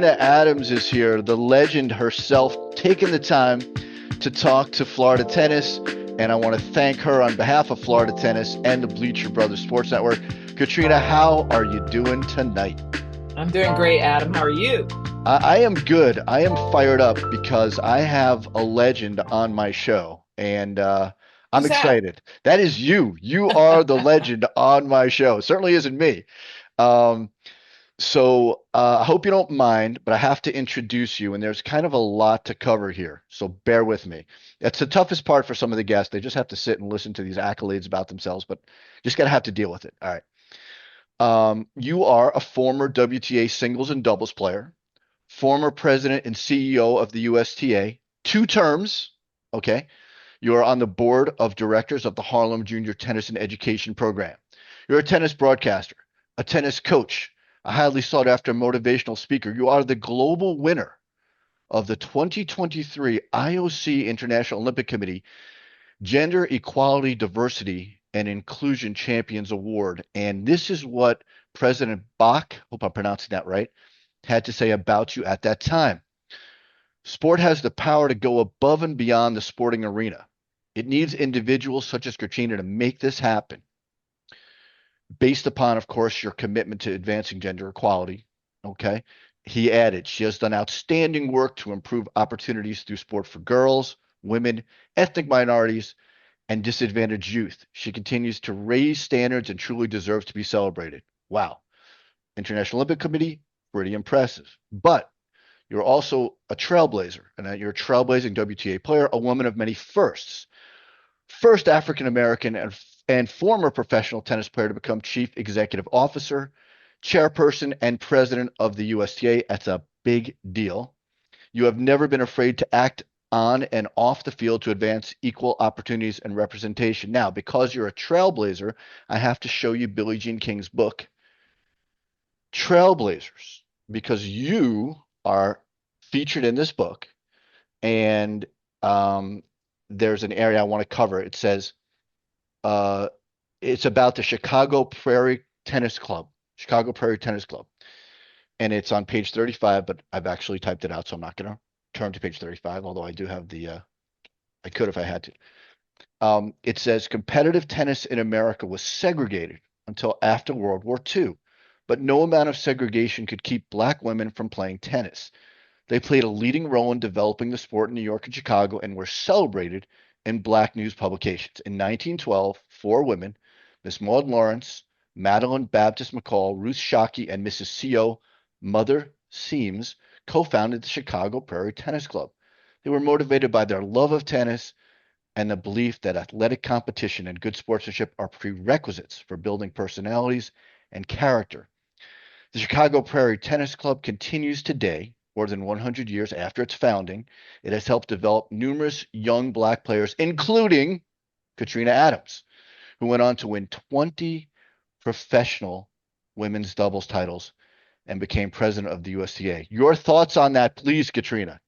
Katrina Adams is here, the legend herself, taking the time to talk to Florida tennis. And I want to thank her on behalf of Florida Tennis and the Bleacher Brothers Sports Network. Katrina, how are you doing tonight? I'm doing great, Adam. How are you? I am good. I am fired up because I have a legend on my show, and I'm Who's that? excited. That is you. You are the legend on my show. Certainly isn't me. Um, I hope you don't mind, but I have to introduce you, and there's kind of a lot to cover here. So bear with me. It's the toughest part for some of the guests. They just have to sit and listen to these accolades about themselves, but just gotta have to deal with it. All right. You are a former WTA singles and doubles player, former president and CEO of the USTA, 2 terms. Okay. You are on the board of directors of the Harlem Junior Tennis and Education Program. You're a tennis broadcaster, a tennis coach, a highly sought after motivational speaker. You are the global winner of the 2023 IOC International Olympic Committee Gender Equality, Diversity, and Inclusion Champions Award. And this is what President Bach, hope I'm pronouncing that right, had to say about you at that time. Sport has the power to go above and beyond the sporting arena. It needs individuals such as Katrina to make this happen, based upon, of course, your commitment to advancing gender equality. Okay. He added, she has done outstanding work to improve opportunities through sport for girls, women, ethnic minorities, and disadvantaged youth. She continues to raise standards and truly deserves to be celebrated. Wow. International Olympic Committee, pretty impressive. But you're also a trailblazer, and you're a trailblazing WTA player, a woman of many firsts. First African American and former professional tennis player to become chief executive officer, chairperson, and president of the USTA. That's a big deal. You have never been afraid to act on and off the field to advance equal opportunities and representation. Now, because you're a trailblazer, I have to show you Billie Jean King's book, Trailblazers, because you are featured in this book. And there's an area I want to cover. It says, uh, it's about the Chicago Prairie Tennis Club, Chicago Prairie Tennis Club. And it's on page 35, but I've actually typed it out, so I'm not going to turn to page 35, although I do have I could if I had to. It says competitive tennis in America was segregated until after World War II, but no amount of segregation could keep black women from playing tennis. They played a leading role in developing the sport in New York and Chicago and were celebrated in black news publications. In 1912, 4 women, Miss Maud Lawrence, Madeline Baptist McCall, Ruth Shockey, and Mrs. C.O. Mother Seams, co-founded the Chicago Prairie Tennis Club. They were motivated by their love of tennis and the belief that athletic competition and good sportsmanship are prerequisites for building personalities and character. The Chicago Prairie Tennis Club continues today, more than 100 years after its founding. It has helped develop numerous young black players, including Katrina Adams, who went on to win 20 professional women's doubles titles and became president of the USTA. Your thoughts on that, please, Katrina?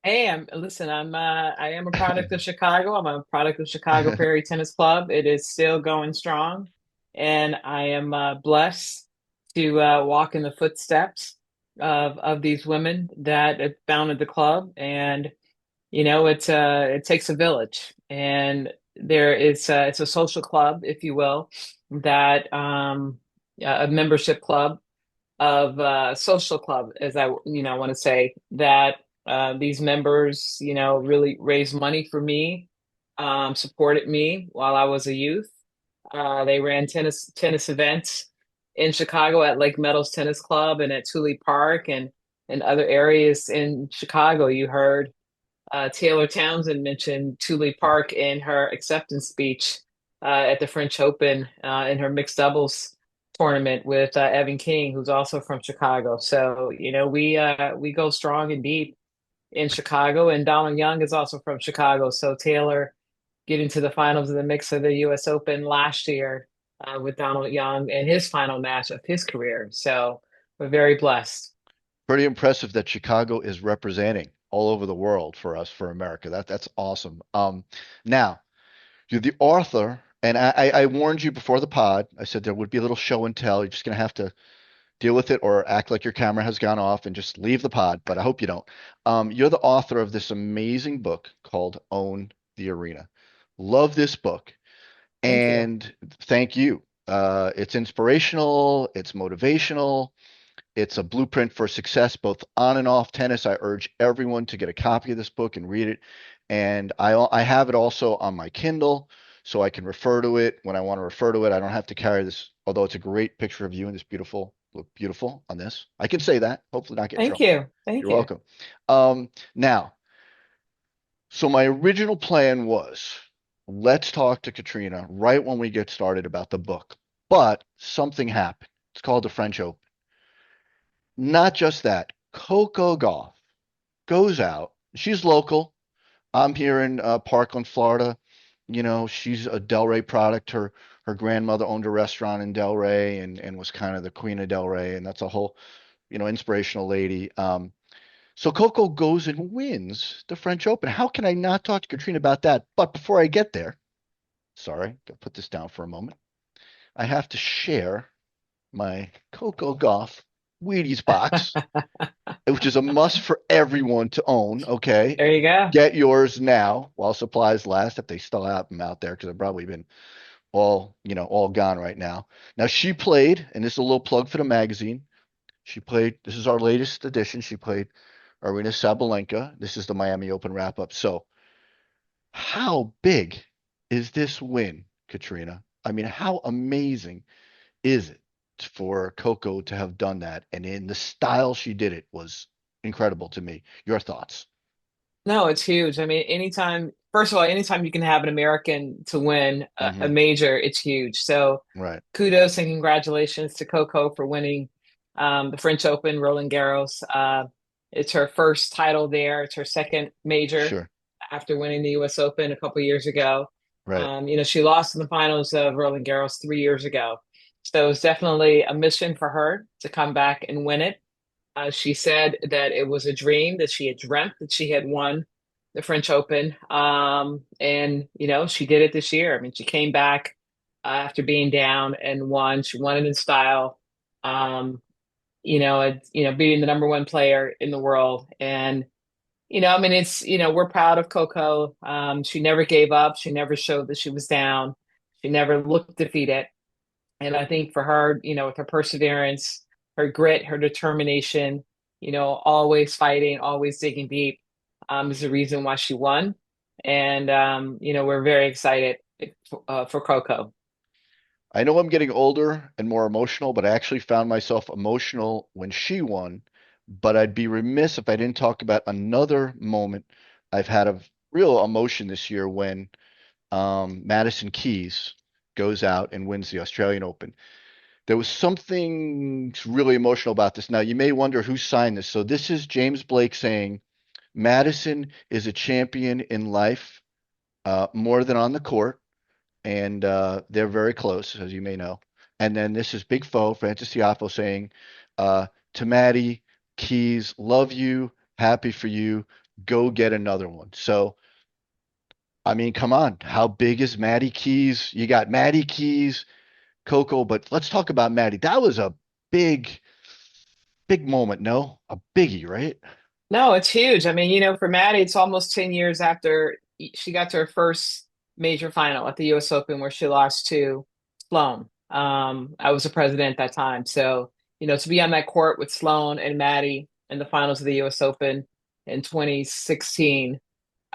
Hey, I am a product of Chicago. I'm a product of Chicago Prairie Tennis Club. It is still going strong, and I am blessed to walk in the footsteps of these women that have founded the club. And it takes a village, and it's a social club, if you will, that a membership club of social club, as I want to say that these members really raised money for me, supported me while I was a youth. They ran tennis events in Chicago at Lake Meadows Tennis Club and at Thule Park and other areas in Chicago. You heard Taylor Townsend mention Thule Park in her acceptance speech at the French Open in her mixed doubles tournament with Evan King, who's also from Chicago. So, we go strong and deep in Chicago, and Donald Young is also from Chicago. So Taylor getting to the finals of the mix of the US Open last year with Donald Young and his final match of his career. So we're very blessed. Pretty impressive that Chicago is representing all over the world for us, for America. That's awesome. Now you're the author, and I warned you before the pod. I said there would be a little show and tell. You're just gonna have to deal with it or act like your camera has gone off and just leave the pod, but I hope you don't. You're the author of this amazing book called Own the Arena. Love this book. Thank you. And thank you. It's inspirational, it's motivational, it's a blueprint for success both on and off tennis. I urge everyone to get a copy of this book and read it. And I have it also on my Kindle, so I can refer to it when I want to refer to it. I don't have to carry this, although it's a great picture of you and this beautiful, look beautiful on this. I can say that. Hopefully not get in Thank trouble. you. Thank You're you. welcome. Now, so my original plan was let's talk to Katrina right when we get started about the book. But something happened. It's called the French Open. Not just that, Coco Gauff goes out. She's local. I'm here in Parkland, Florida. You know, she's a Delray product. Her grandmother owned a restaurant in Delray and was kind of the queen of Delray, and that's a whole, inspirational lady. So Coco goes and wins the French Open. How can I not talk to Katrina about that? But before I get there, sorry, gotta put this down for a moment. I have to share my Coco Gauff Wheaties box, which is a must for everyone to own. Okay. There you go. Get yours now while supplies last, if they still have them out there, because they've probably been all gone right now. Now she played, and this is a little plug for the magazine. She played, this is our latest edition. She played Arena Sabalenka. This is the Miami Open wrap up. So, how big is this win, Katrina? I mean, how amazing is it for Coco to have done that? And in the style she did it was incredible to me. Your thoughts? No, it's huge. I mean, first of all, anytime you can have an American to win a Hmm. major, it's huge. So Right. kudos and congratulations to Coco for winning the French Open, Roland Garros. It's her first title there. It's her second major Sure. after winning the US Open a couple years ago. Right. She lost in the finals of Roland Garros 3 years ago. So it's definitely a mission for her to come back and win it. She said that it was a dream that she had dreamt that she had won the French Open. And, she did it this year. I mean, she came back after being down and won. She won it in style, beating the number one player in the world. And, I mean, we're proud of Coco. She never gave up. She never showed that she was down. She never looked defeated. And I think for her, with her perseverance, her grit, her determination, always fighting, always digging deep, is the reason why she won. And, we're very excited for Coco. I know I'm getting older and more emotional, but I actually found myself emotional when she won. But I'd be remiss if I didn't talk about another moment I've had of real emotion this year when Madison Keys goes out and wins the Australian Open. There was something really emotional about this. Now, you may wonder who signed this. So, this is James Blake saying Madison is a champion in life, more than on the court, and they're very close, as you may know. And then this is Big Foe, Francis Tiafoe, saying to Maddie Keys, love you, happy for you, go get another one. So, I mean, come on, how big is Maddie Keys? You got Maddie Keys, Coco, but let's talk about Maddie. That was a big, big moment, no? A biggie, right? No, it's huge. I mean, for Maddie, it's almost 10 years after she got to her first major final at the US Open where she lost to Sloane. I was the president at that time. So, to be on that court with Sloane and Maddie in the finals of the US Open in 2016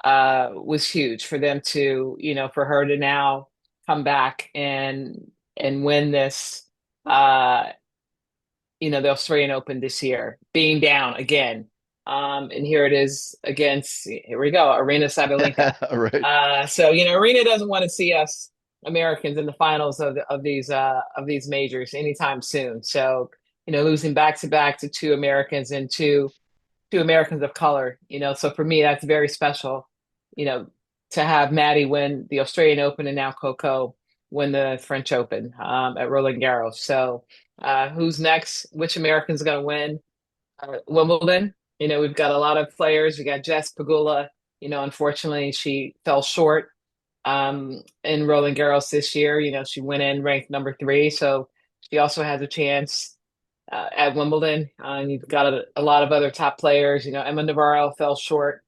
was huge for them to, for her to now come back and win this the Australian Open this year, being down again. And here it is against, here we go, Arena Sabalenka. Right. So, Arena doesn't want to see us Americans in the finals of these majors anytime soon. So, losing back to back to two Americans and two Americans of color, so for me, that's very special, you know, to have Maddie win the Australian Open and now Coco win the French Open at Roland Garros. So, who's next? Which American's going to win Wimbledon? We've got a lot of players. We got Jess Pagula. Unfortunately, she fell short in Roland Garros this year. She went in ranked number 3, so she also has a chance at Wimbledon. You've got a lot of other top players. Emma Navarro fell short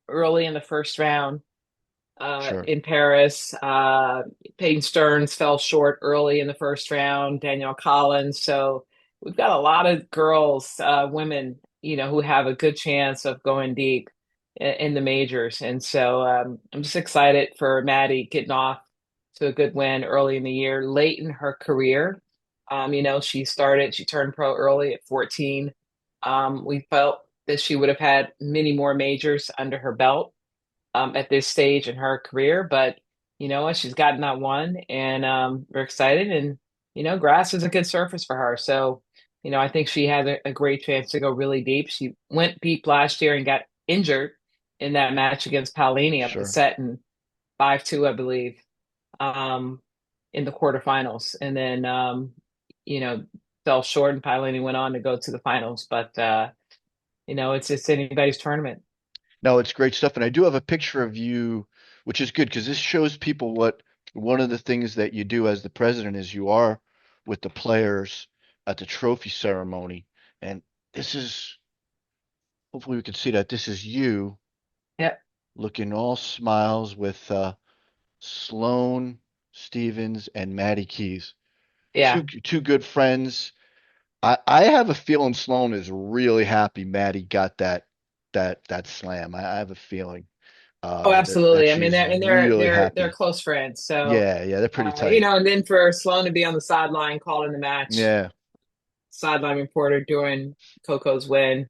early in the first round Sure. in Paris. Peyton Stearns fell short early in the first round. Danielle Collins. So we've got a lot of girls, women, who have a good chance of going deep in the majors. And so I'm just excited for Maddie getting off to a good win early in the year, late in her career. She turned pro early at 14. We felt that she would have had many more majors under her belt at this stage in her career. But you know what? She's gotten that one, and we're excited. And grass is a good surface for her. So, I think she has a great chance to go really deep. She went deep last year and got injured in that match against Paolini up the Sure. set in 5-2, I believe, um, in the quarterfinals, and then you know fell short, and Paolini went on to go to the finals. But it's anybody's tournament. No, it's great stuff. And I do have a picture of you, which is good because this shows people what one of the things that you do as the president is you are with the players at the trophy ceremony. And this is, hopefully we can see that this is you Yeah, looking all smiles with Sloane Stevens and Maddie Keys. yeah. Two good friends. I have a feeling Sloane is really happy Maddie got that slam. I have a feeling Oh, that absolutely. I mean, she's they're really they're happy. close friends. So, Yeah, they're pretty tight. and then for Sloan to be on the sideline calling the match, Yeah, sideline reporter during Coco's win,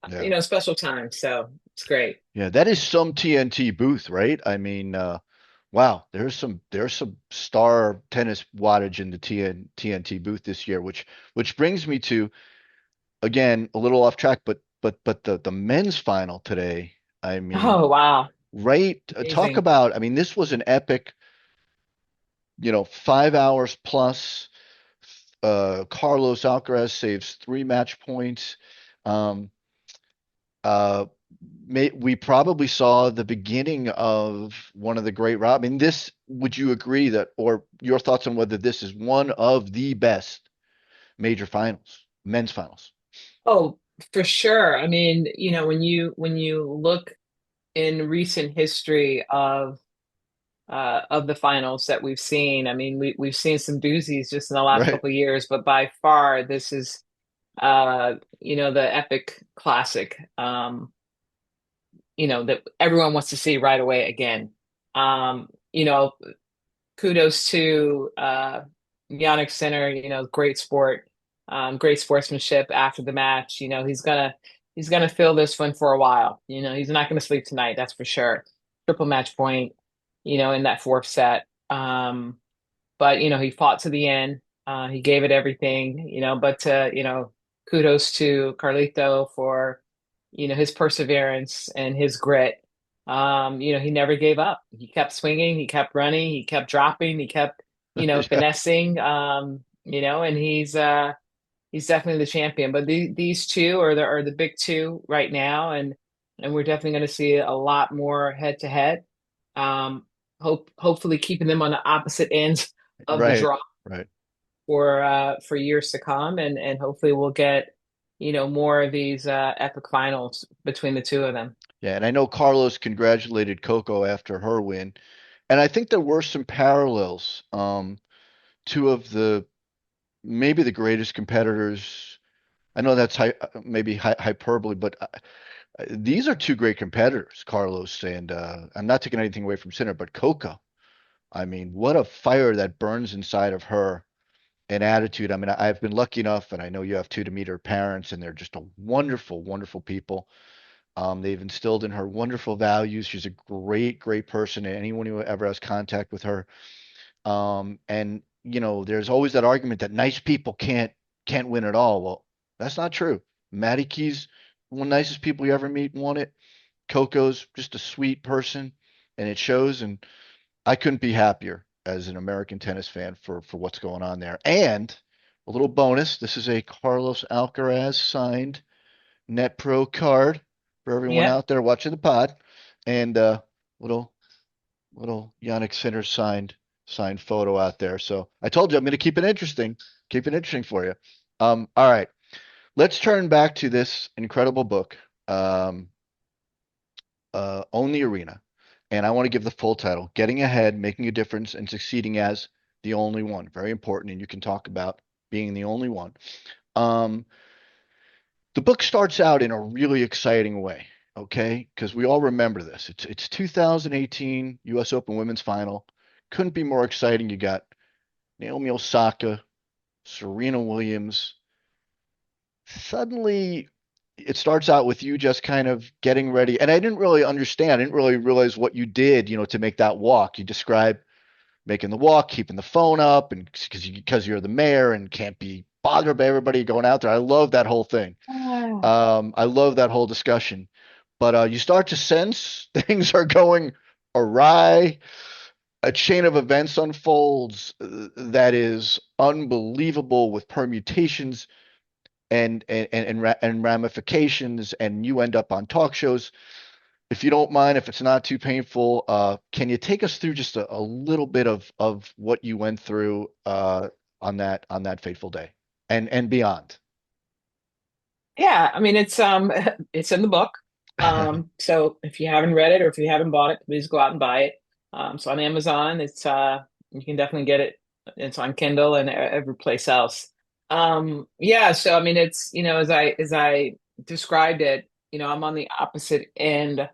yeah, special time. So it's great. yeah. That is some TNT booth, right? I mean, wow, there's some star tennis wattage in the TNT booth this year, which brings me to again a little off track, but the men's final today. I mean, Oh, wow. right? Talk Amazing. about. I mean, this was an epic, 5 hours plus. Carlos Alcaraz saves three match points. Um, uh, we probably saw the beginning of one of the great round. I mean, this, would you agree that, or your thoughts on whether this is one of the best major finals, men's finals? Oh, for sure. I mean, when you look in recent history of the finals that we've seen, I mean, we've seen some doozies just in the last Right, couple of years, but by far this is the epic classic. That everyone wants to see right away again. Um, you know, Kudos to Yannick Sinner, great sport, great sportsmanship after the match. He's gonna feel this one for a while. He's not gonna sleep tonight, that's for sure. Triple match point, in that fourth set. But he fought to the end. He gave it everything, but kudos to Carlito for his perseverance and his grit. He never gave up. He kept swinging, he kept running, he kept dropping, he kept yeah, finessing. And he's definitely the champion. But these two are the big two right now, and we're definitely going to see a lot more head to head. Hopefully keeping them on the opposite ends of the right, draw right. for years to come, and hopefully we'll get more of these epic finals between the two of them. Yeah, and I know Carlos congratulated Coco after her win, and I think there were some parallels. Two of the maybe the greatest competitors. I know that's maybe hyperbole, but these are two great competitors, Carlos and I'm not taking anything away from Sinner, but Coco. I mean, what a fire that burns inside of her and attitude. I mean, I've been lucky enough, and I know you have too, to meet her parents, and they're just a wonderful, wonderful people. They've instilled in her wonderful values. She's a great, great person. And anyone who ever has contact with her, and there's always that argument that nice people can't win at all. Well, that's not true. Maddie Key's one of the nicest people you ever meet and won it. Coco's just a sweet person, and it shows. And I couldn't be happier as an American tennis fan for what's going on there. And a little bonus: this is a Carlos Alcaraz signed Net Pro card for everyone Yeah. out there watching the pod, and little little Yannick Sinner signed photo out there. So I told you I'm going to keep it interesting for you. All right. let's turn back to this incredible book, um, Own the Arena. And I want to give the full title, Getting Ahead, Making a Difference, and Succeeding as the Only One. Very important. And you can talk about being the only one. Um, the book starts out in a really exciting way, okay? Because we all remember this. It's 2018 U.S. Open Women's Final. Couldn't be more exciting. You got Naomi Osaka, Serena Williams. Suddenly, it starts out with you just kind of getting ready. And I didn't really understand. I didn't really realize what you did, to make that walk. You describe making the walk, keeping the phone up, and because you're the mayor and can't be bothered by everybody going out there. I love that whole thing. Ah. I love that whole discussion. But you start to sense things are going awry. A chain of events unfolds that is unbelievable with permutations and ramifications, and you end up on talk shows. If you don't mind, if it's not too painful, can you take us through just a little bit of what you went through on that fateful day and beyond? Yeah, I mean it's in the book. So if you haven't read it or if you haven't bought it, please go out and buy it. So on Amazon, it's you can definitely get it. It's on Kindle and every place else. Yeah, so I mean it's, as I described it, I'm on the opposite end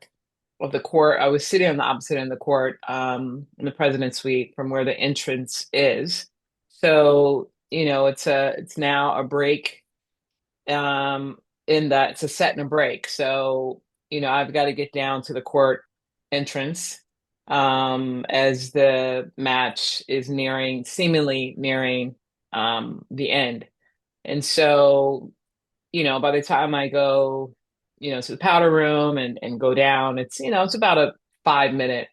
of the court. I was sitting on the opposite end of the court, in the president's suite from where the entrance is. So, it's now a break, in that it's a set and a break. So, I've got to get down to the court entrance, as the match is seemingly nearing, the end. And so, by the time I go, to the powder room and go down, it's about a 5 minute,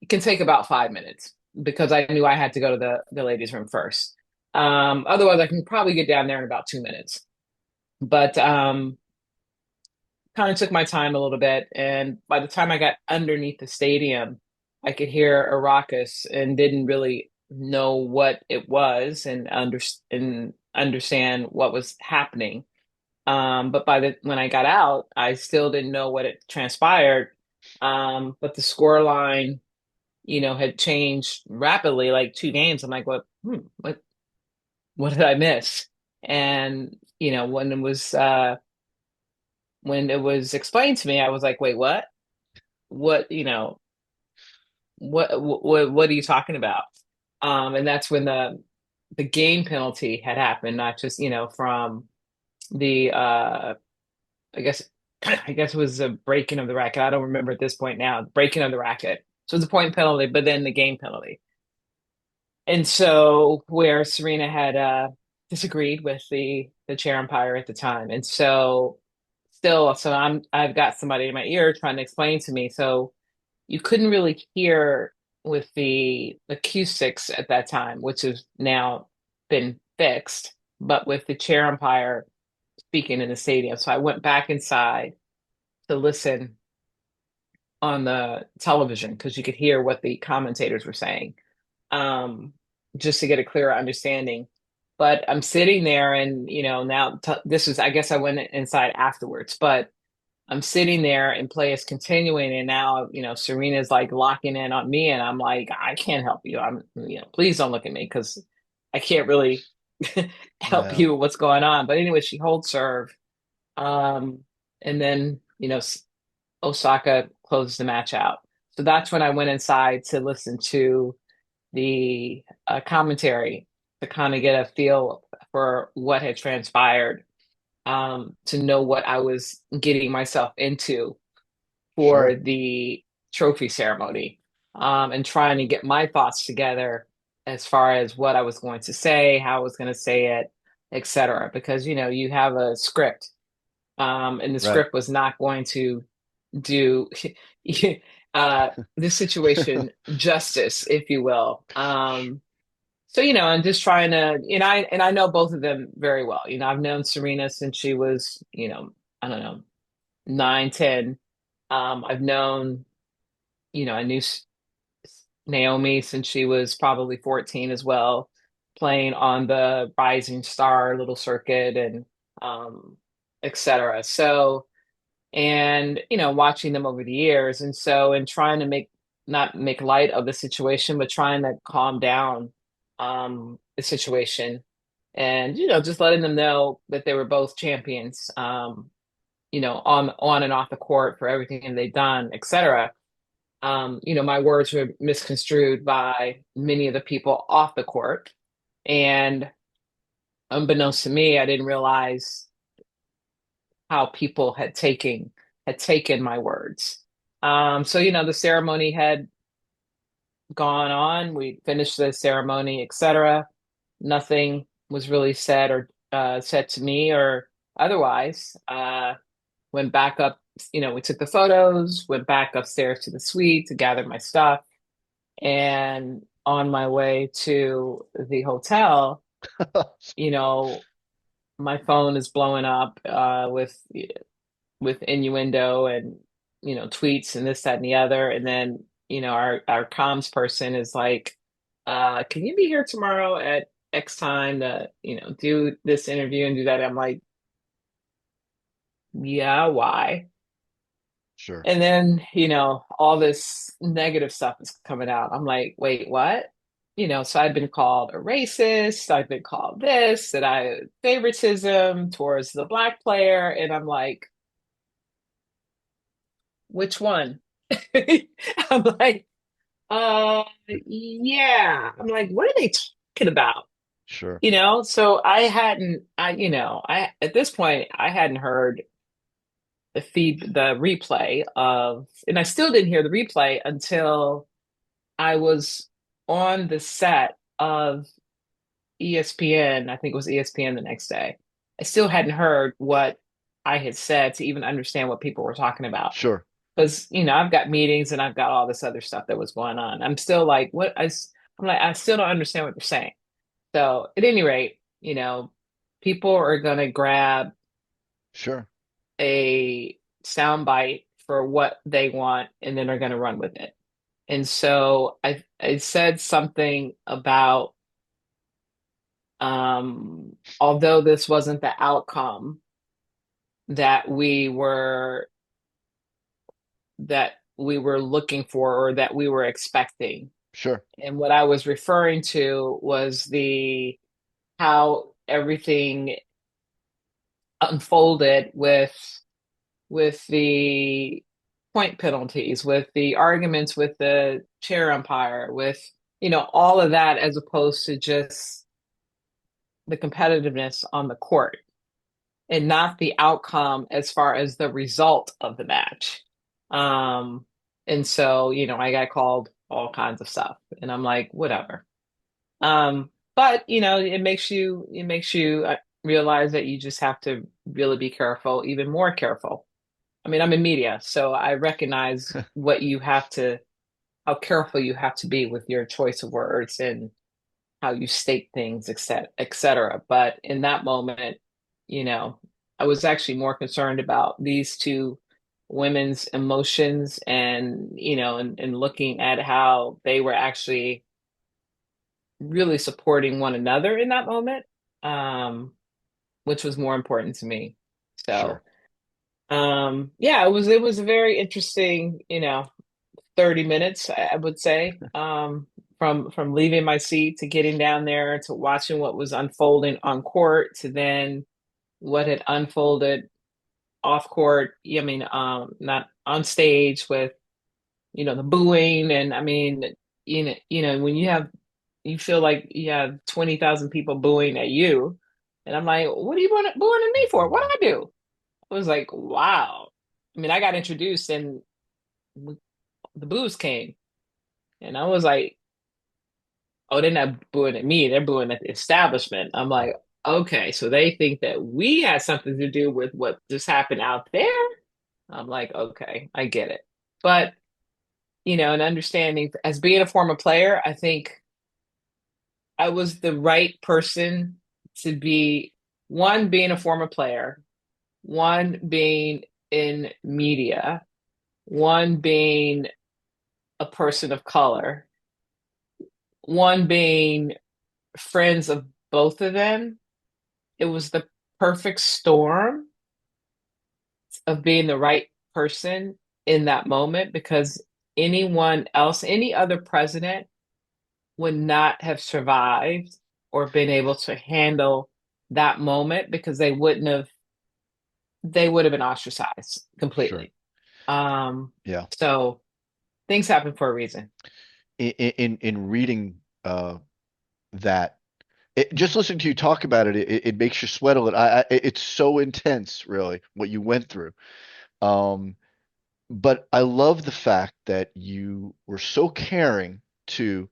it can take about 5 minutes because I knew I had to go to the ladies' room first. Otherwise I can probably get down there in about 2 minutes. But kind of took my time a little bit. And by the time I got underneath the stadium, I could hear a raucous and didn't really know what it was and understand what was happening. But by the when I got out, I still didn't know what had transpired. But the score line, had changed rapidly, like two games. I'm like, what did I miss? And, when it was explained to me, I was like, wait, what? What, what are you talking about? And that's when the game penalty had happened, not just, from the I guess I guess it was a breaking of the racket. I don't remember at this point now. Breaking of the racket. So it was a point penalty, but then the game penalty. And so where Serena had disagreed with the chair umpire at the time. And so still, so I've got somebody in my ear trying to explain to me. So you couldn't really hear with the acoustics at that time, which has now been fixed, but with the chair umpire speaking in the stadium. So I went back inside to listen on the television because you could hear what the commentators were saying, um, just to get a clearer understanding. But I'm sitting there, and now this is, I guess I went inside afterwards, but I'm sitting there and play is continuing, and now Serena's like locking in on me, and I'm like, I can't help you. Please don't look at me because I can't really help Yeah, you with what's going on. But anyway, she holds serve, um, and then Osaka closes the match out. So that's when I went inside to listen to the commentary to kind of get a feel for what had transpired, to know what I was getting myself into for sure. the trophy ceremony, and trying to get my thoughts together as far as what I was going to say, how I was going to say it, etc. Because you have a script, and the Right. script was not going to do this situation justice, if you will. So I'm just trying to, and I know both of them very well. I've known Serena since she was, I don't know, 9, 10. I've known, I knew Naomi since she was probably 14 as well, playing on the Rising Star little circuit, and um, etc. So, and watching them over the years, and so, and trying to not make light of the situation, but trying to calm down the situation, and just letting them know that they were both champions, on and off the court for everything they've done, etc. My words were misconstrued by many of the people off the court. And unbeknownst to me, I didn't realize how people had taken my words. So the ceremony had gone on. We finished the ceremony, etc. Nothing was really said or said to me or otherwise. Went back up, we took the photos, went back upstairs to the suite to gather my stuff. And on my way to the hotel, you know, my phone is blowing up with innuendo and tweets and this, that, and the other. And then our comms person is like, "Can you be here tomorrow at X time to do this interview and do that?" I'm like, "Yeah, why?" Sure. And then, all this negative stuff is coming out. I'm like, wait, what? So I've been called a racist. I've been called this, that I favoritism towards the black player. And I'm like, which one? I'm like, yeah. I'm like, what are they talking about? Sure. So at this point, I hadn't heard the replay of, and I still didn't hear the replay until I was on the set of ESPN. I think it was ESPN the next day. I still hadn't heard what I had said to even understand what people were talking about. Sure. Because, I've got meetings and I've got all this other stuff that was going on. I'm still like, I'm like, I still don't understand what they're saying. So at any rate, people are going to grab Sure. a soundbite for what they want and then are going to run with it. And so I said something about although this wasn't the outcome that we were that we were looking for or that we were expecting. Sure. And what I was referring to was the how everything unfolded with the point penalties, with the arguments with the chair umpire, with all of that, as opposed to just the competitiveness on the court and not the outcome as far as the result of the match. Um, and so, I got called all kinds of stuff, and I'm like, whatever. But it makes you realize that you just have to really be careful, even more careful. I mean, I'm in media, so I recognize how careful you have to be with your choice of words and how you state things, et cetera. But in that moment, you know, I was actually more concerned about these two women's emotions and, and looking at how they were actually really supporting one another in that moment, um, which was more important to me. So, Sure. yeah, it was a very interesting, 30 minutes, I would say, from leaving my seat to getting down there to watching what was unfolding on court to then what had unfolded off court. I mean, not on stage with, the booing. And I mean, when you feel like you have 20,000 people booing at you. And I'm like, what are you booing at me for? What did I do? I was like, wow. I mean, I got introduced and the boos came. And I was like, oh, they're not booing at me, they're booing at the establishment. I'm like, okay, so they think that we had something to do with what just happened out there. I'm like, okay, I get it. But, and understanding as being a former player, I think I was the right person to be one, being a former player, one, being in media, one, being a person of color, one, being friends of both of them. It was the perfect storm of being the right person in that moment because anyone else, any other president would not have survived or been able to handle that moment because they would have been ostracized Sure. completely. Yeah. So things happen for a reason. In reading that, just listening to you talk about it, it makes you sweat a little. It's so intense, really, what you went through. Um, but I love the fact that you were so caring to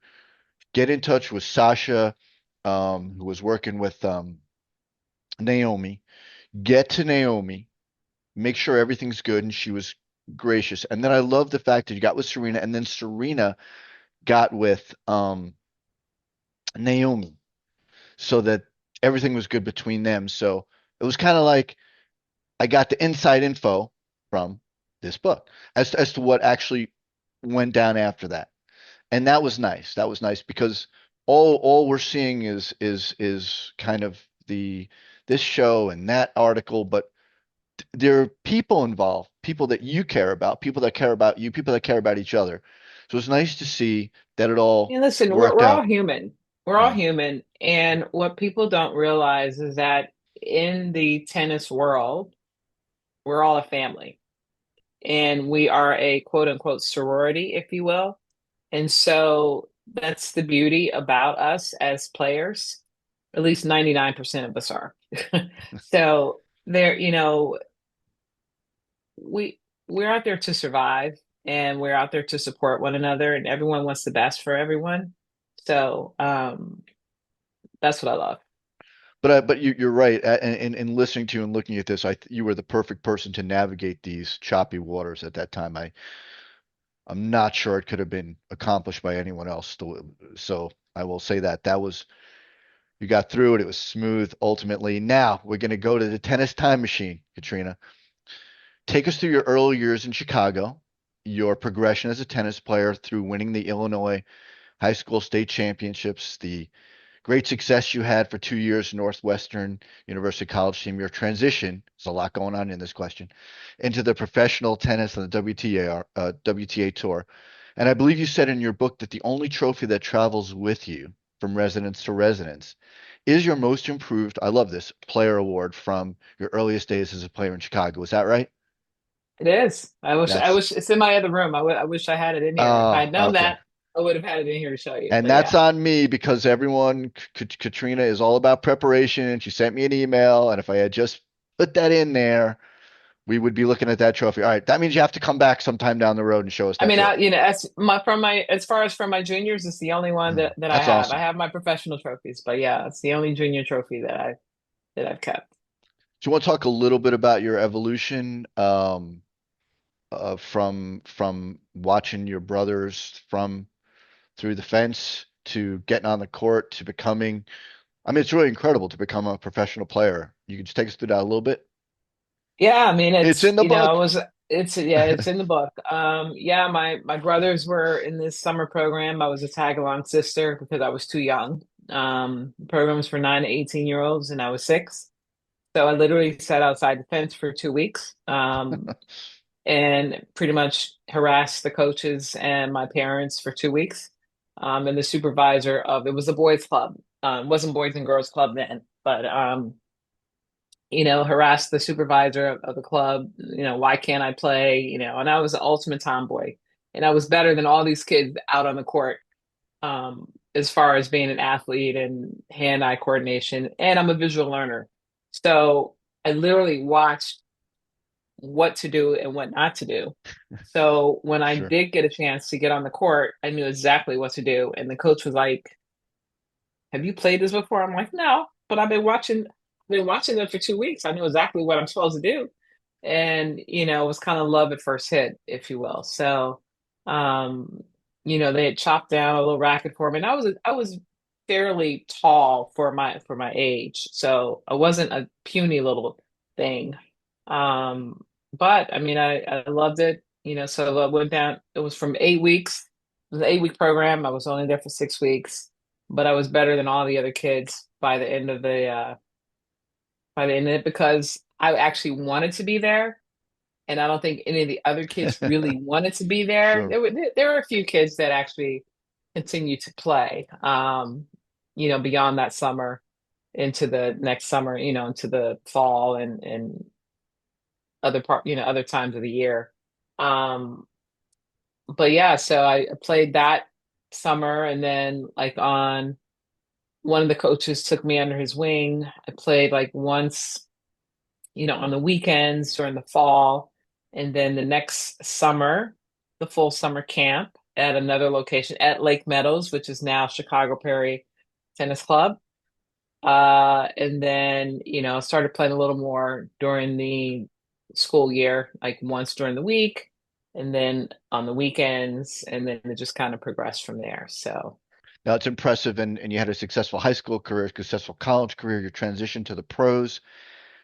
get in touch with Sasha, who was working with Naomi, get to Naomi, make sure everything's good, and she was gracious. And then I love the fact that you got with Serena, and then Serena got with Naomi, so that everything was good between them. So it was kind of like I got the inside info from this book as to what actually went down after that. And that was nice. That was nice because all we're seeing is kind of the this show and that article, but there are people involved, people that you care about, people that care about you, people that care about each other. So it's nice to see that it all And listen, worked we're all out. human. We're all Yeah, human. And what people don't realize is that in the tennis world, we're all a family. And we are a quote unquote sorority, if you will. And so that's the beauty about us as players. At least 99% of us are. So there, we we're out there to survive and we're out there to support one another and everyone wants the best for everyone. So that's what I love. but you're right. In listening to you and looking at this, you were the perfect person to navigate these choppy waters at that time. I'm not sure it could have been accomplished by anyone else. So I will say that you got through it. It was smooth ultimately. Now we're going to go to the tennis time machine, Katrina. Take us through your early years in Chicago, your progression as a tennis player through winning the Illinois high school state championships, the great success you had for 2 years Northwestern University college team, your transition, there's a lot going on in this question, into the professional tennis and the WTA tour. And I believe you said in your book that the only trophy that travels with you from residence to residence is your most improved, I love this, player award from your earliest days as a player in Chicago. Is that right? It is. I That's, wish it's in my other room. I wish I had it in here. If I had known okay. that, I would have had it in here to show you. And But that's yeah. on me because Katrina is all about preparation. She sent me an email, and if I had just put that in there, we would be looking at that trophy. All right, that means you have to come back sometime down the road and show us I that mean, trophy. as far as from my juniors, it's the only one that I That's have. I awesome. have my professional trophies, but yeah, it's the only junior trophy that I've kept. Do you want to talk a little bit about your evolution from watching your brothers from through the fence to getting on the court to becoming? I mean, it's really incredible to become a professional player. You can just take us through that a little bit. Yeah, I mean It's it's in the book. it's yeah, it's in the book. Yeah, my brothers were in this summer program. I was a tag along sister because I was too young. The program was for 9 to 18-year-olds and I was 6. So I literally sat outside the fence for 2 weeks, and pretty much harassed the coaches and my parents for 2 weeks. And the supervisor of it was a boys club. It wasn't boys and girls club then, but harassed the supervisor of the club, why can't I play? And I was the ultimate tomboy. And I was better than all these kids out on the court, as far as being an athlete and hand-eye coordination. And I'm a visual learner. So I literally watched what to do and what not to do. So when I Sure. did get a chance to get on the court, I knew exactly what to do. And the coach was like, "Have you played this before?" I'm like, "No, but I've been watching them for 2 weeks. I knew exactly what I'm supposed to do." And, it was kind of love at first hit, if you will. So, um, they had chopped down a little racket for me. And I was fairly tall for my age. So I wasn't a puny little thing. But I mean, I loved it. So I went down, it was from 8 weeks. It was an 8-week program. I was only there for 6 weeks, but I was better than all the other kids by the end of the by the end of it because I actually wanted to be there. And I don't think any of the other kids really wanted to be there. Sure. There were a few kids that actually continued to play, beyond that summer into the next summer, into the fall and other times of the year. Um, but yeah, so I played that summer and then like on one of the coaches took me under his wing. I played like once, on the weekends during the fall. And then the next summer, the full summer camp at another location at Lake Meadows, which is now Chicago Prairie Tennis Club. And then, started playing a little more during the school year, like once during the week, and then on the weekends, and then it just kind of progressed from there. So Now it's impressive, and you had a successful high school career, successful college career, your transition to the pros.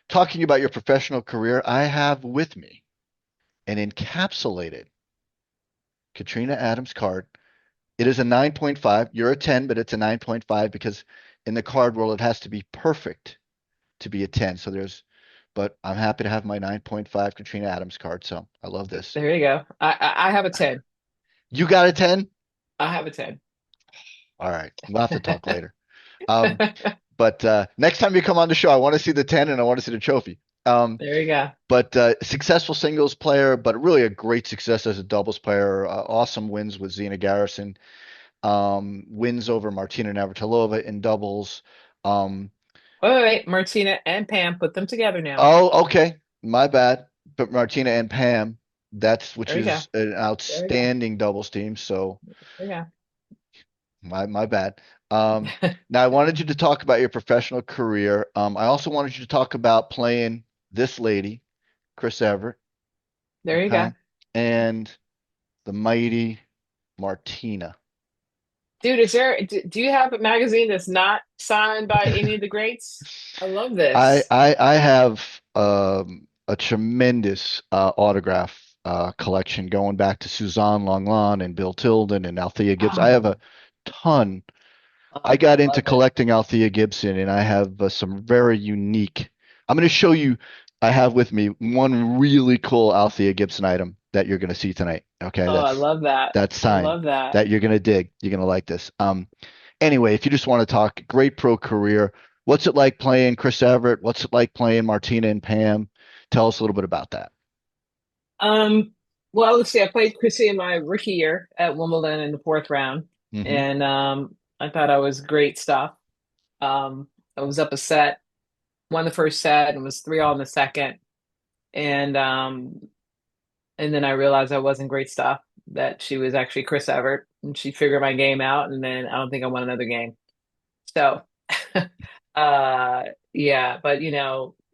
Talking about your professional career, I have with me an encapsulated Katrina Adams card. It is a 9.5. You're a 10, but it's a 9.5 because in the card world, it has to be perfect to be a 10. But I'm happy to have my 9.5 Katrina Adams card. So I love this. there you go. I have a 10. You got a 10? I have a 10. All right. We'll have to talk later. Um, but next time you come on the show, I want to see the 10 and I want to see the trophy. There you go. But successful singles player, but really a great success as a doubles player. Awesome wins with Zina Garrison. Wins over Martina Navratilova in doubles. Um, Wait. Martina and Pam, put them together now. oh, okay, my bad. But Martina and Pam, which There you go. is an There you outstanding doubles team. So go. my bad. There you Now I wanted you to talk about your professional career. I also wanted you to talk about playing this lady, Chris Evert, go. There you okay, go. and the mighty Martina. Dude, do you have a magazine that's not signed by any of the greats? I love I this. I, I have a tremendous autograph collection going back to Suzanne Lenglen and Bill Tilden and Althea Gibson. I have Oh, a ton. I love got it, into love it. collecting Althea Gibson, and I have some very unique. I'm going to show you. I have with me one really cool Althea Gibson item that you're going to see tonight. Okay, Oh, I love that. that's I signed. love that. That you're going to dig. You're going to like this. Anyway, if you just want to talk, great pro career. What's it like playing Chris Everett? What's it like playing Martina and Pam? Tell us a little bit about that. Um, well, let's see. I played Chrissy in my rookie year at Wimbledon in the fourth round, Hmm. and I thought I was great stuff. I was up a set, won the first set, and was 3-all in the second, and then I realized I wasn't great stuff. That she was actually Chris Evert, and she figured my game out, and then I don't think I won another game. So, uh, yeah, but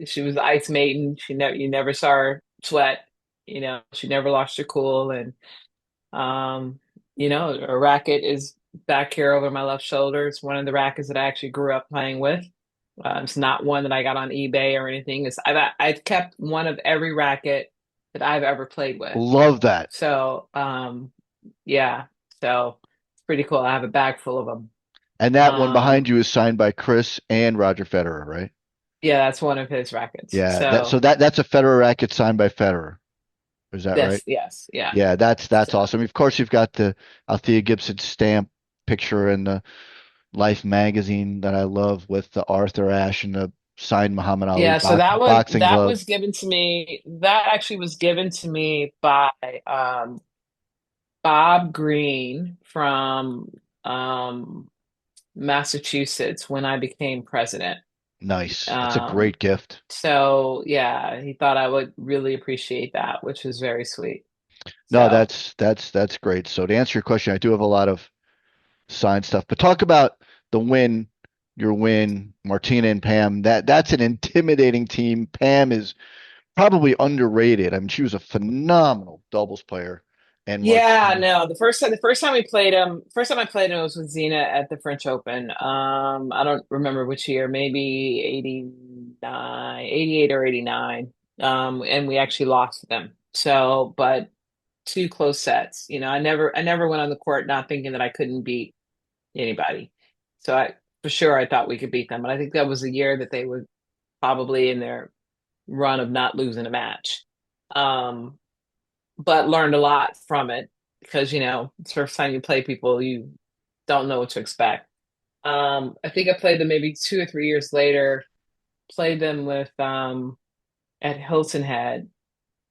she was the ice maiden. You never saw her sweat. She never lost her cool, and um, her racket is back here over my left shoulder. It's one of the rackets that I actually grew up playing with. It's not one that I got on eBay or anything. I've kept one of every racket that I've ever played with. Love that. So, yeah, so it's pretty cool. I have a bag full of them. And that one behind Um, you is signed by Chris and Roger Federer, right? yeah, that's one of his rackets. Yeah, So, that's a Federer racket signed by Federer. Is that right? yes, yeah. Yeah, that's So, awesome. Of course, you've got the Althea Gibson stamp picture in the Life magazine that I love with the Arthur Ashe and the signed Muhammad Ali yeah, so boxing that glove. was given to me. That actually was given to me by Bob Green from um, Massachusetts when I became president. Nice. That's a Um, great gift. so yeah, he thought I would really appreciate that, which was very sweet. No, So that's great. So to answer your question, I do have a lot of signed stuff. But talk about the win, your win, Martina and Pam. That's an intimidating team. Pam is probably underrated. I mean, she was a phenomenal doubles player. And yeah, Martina, no, first time I played him was with Zena at the French Open. I don't remember which year, maybe 89, 88 or 89. And we actually lost them. So, but two close sets. I never went on the court not thinking that I couldn't beat anybody. So for sure I thought we could beat them. But I think that was the year that they would probably in their run of not losing a match. Um, but learned a lot from it because, it's the first time you play people, you don't know what to expect. I think I played them maybe 2 or 3 years later, played them with at Hilton Head,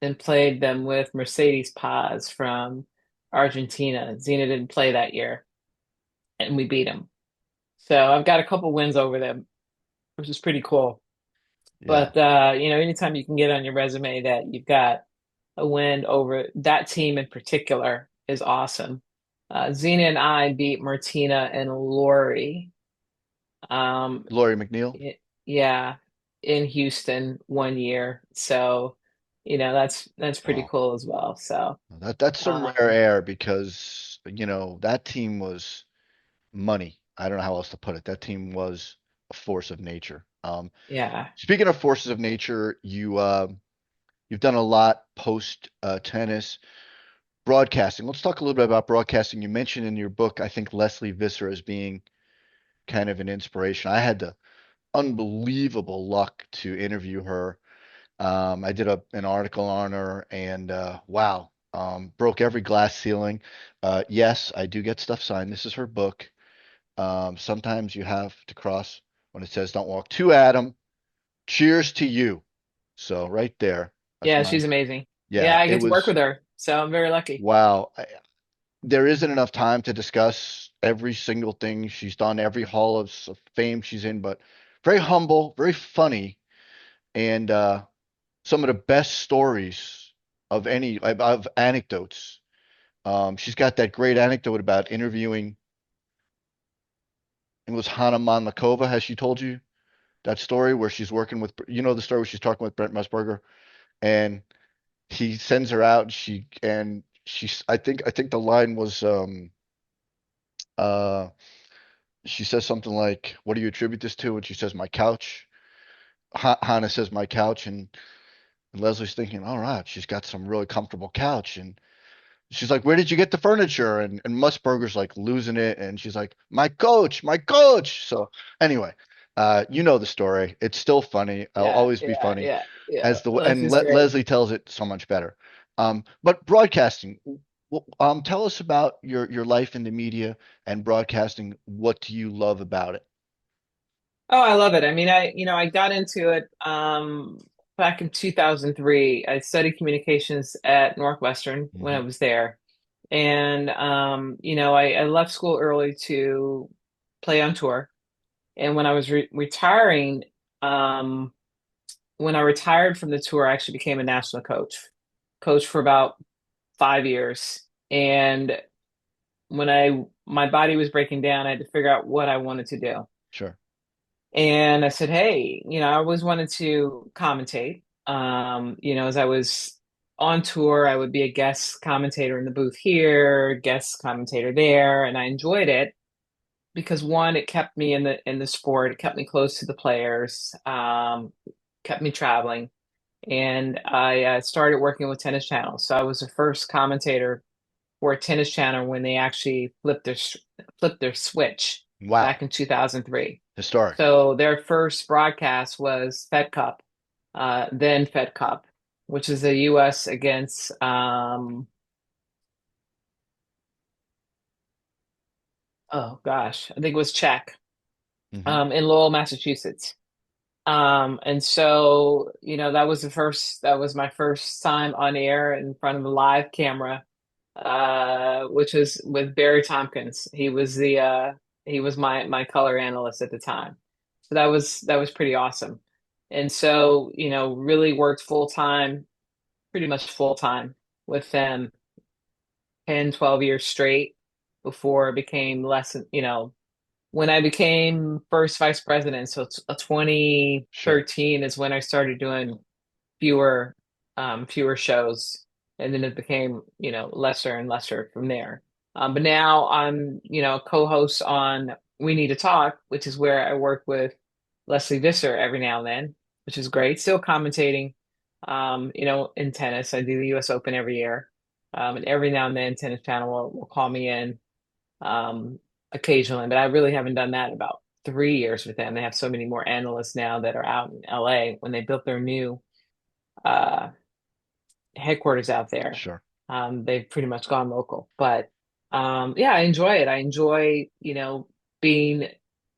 and played them with Mercedes Paz from Argentina. Zena didn't play that year, and we beat them. So I've got a couple wins over them, which is pretty cool. Yeah. But anytime you can get on your resume that you've got a win over that team in particular is awesome. Zena and I beat Martina and Lori. Um, Lori McNeil. yeah, in Houston one year. So, that's pretty Oh, cool as well. So, that's some rare um, air because, that team was money. I don't know how else to put it. That team was a force of nature. yeah. Speaking of forces of nature, you've done a lot post tennis broadcasting. Let's talk a little bit about broadcasting. You mentioned in your book, I think Leslie Visser as being kind of an inspiration. I had the unbelievable luck to interview her. I did an article on her, and wow, broke every glass ceiling. Yes, I do get stuff signed. This is her book. Sometimes you have to cross when it says "Don't walk to Adam." Cheers to you. So right there, that's Yeah, my she's amazing. Yeah, yeah. I It get to work was with her. So I'm very lucky. wow. There isn't enough time to discuss every single thing she's done, every hall of fame she's in, but very humble, very funny, and some of the best stories of anecdotes. She's got that great anecdote about interviewing. It was Hannah Monlakova. Has she told you that story where she's working with, the story where she's talking with Brent Musburger, and he sends her out. She's, I think the line was, uh, she says something like, "What do you attribute this to?" And she says, "My couch." Hannah says, "My couch," and Leslie's thinking, "All right, she's got some really comfortable couch." And she's like, "Where did you get the furniture?" And Musburger's like losing it, and she's like, "My coach, my coach." So anyway, you know the story. It's still funny. I'll Yeah, always be yeah, funny yeah, yeah. as the and Leslie's great. Leslie tells it so much better. But broadcasting, tell us about your life in the media and broadcasting. What do you love about it? Oh, I love it. I mean, I got into it back in 2003. I studied communications at Northwestern when I Hmm. was there. And I left school early to play on tour. And when I was retiring, um, when I retired from the tour, I actually became a national coach for about 5 years. And when my body was breaking down, I had to figure out what I wanted to do. Sure. And I said, hey, I always wanted to commentate. As I was on tour, I would be a guest commentator in the booth here, guest commentator there, and I enjoyed it because one, it kept me in the sport, it kept me close to the players, kept me traveling, and I started working with Tennis Channel. So I was the first commentator for a Tennis Channel when they actually flipped their switch Wow. back in 2003. Historic. So their first broadcast was Fed Cup, then Fed Cup, which is the U.S. against oh gosh, I think it was Czech, Hmm. in Lowell, Massachusetts. And so, that was my first time on air in front of a live camera, which was with Barry Tompkins. He was my color analyst at the time. So that was pretty awesome. And so, really worked full time, pretty much full time with them 10, 12 years straight before it became less, when I became first vice president. So it's Sure. 2013 is when I started doing fewer fewer shows, and then it became lesser and lesser from there. But now I'm co-host on We Need to Talk, which is where I work with Leslie Visser every now and then, which is great. Still commentating, in tennis. I do the US Open every year, and every now and then Tennis Channel will call me in, um, occasionally, but I really haven't done that in about 3 years with them. They have so many more analysts now that are out in LA. When they built their new uh, headquarters out there, Sure. they've pretty much gone local. But yeah, I enjoy it. I enjoy, being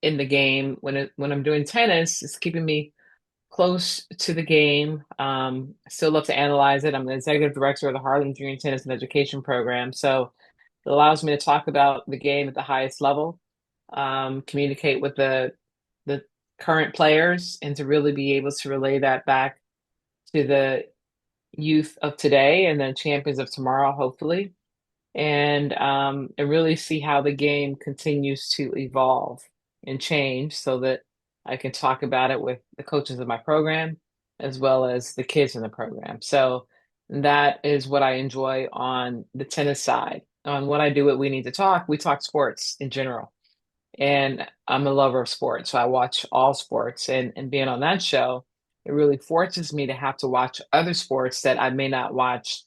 in the game when I'm doing tennis. It's keeping me close to the game. I still love to analyze it. I'm the executive director of the Harlem Junior Tennis and Education Program, so it allows me to talk about the game at the highest level, communicate with the current players, and to really be able to relay that back to the youth of today and the champions of tomorrow, hopefully, and really see how the game continues to evolve and change so that I can talk about it with the coaches of my program as well as the kids in the program. So that is what I enjoy on the tennis side. On what I do at We Need to Talk, we talk sports in general. And I'm a lover of sports, so I watch all sports. And being on that show, it really forces me to have to watch other sports that I may not watch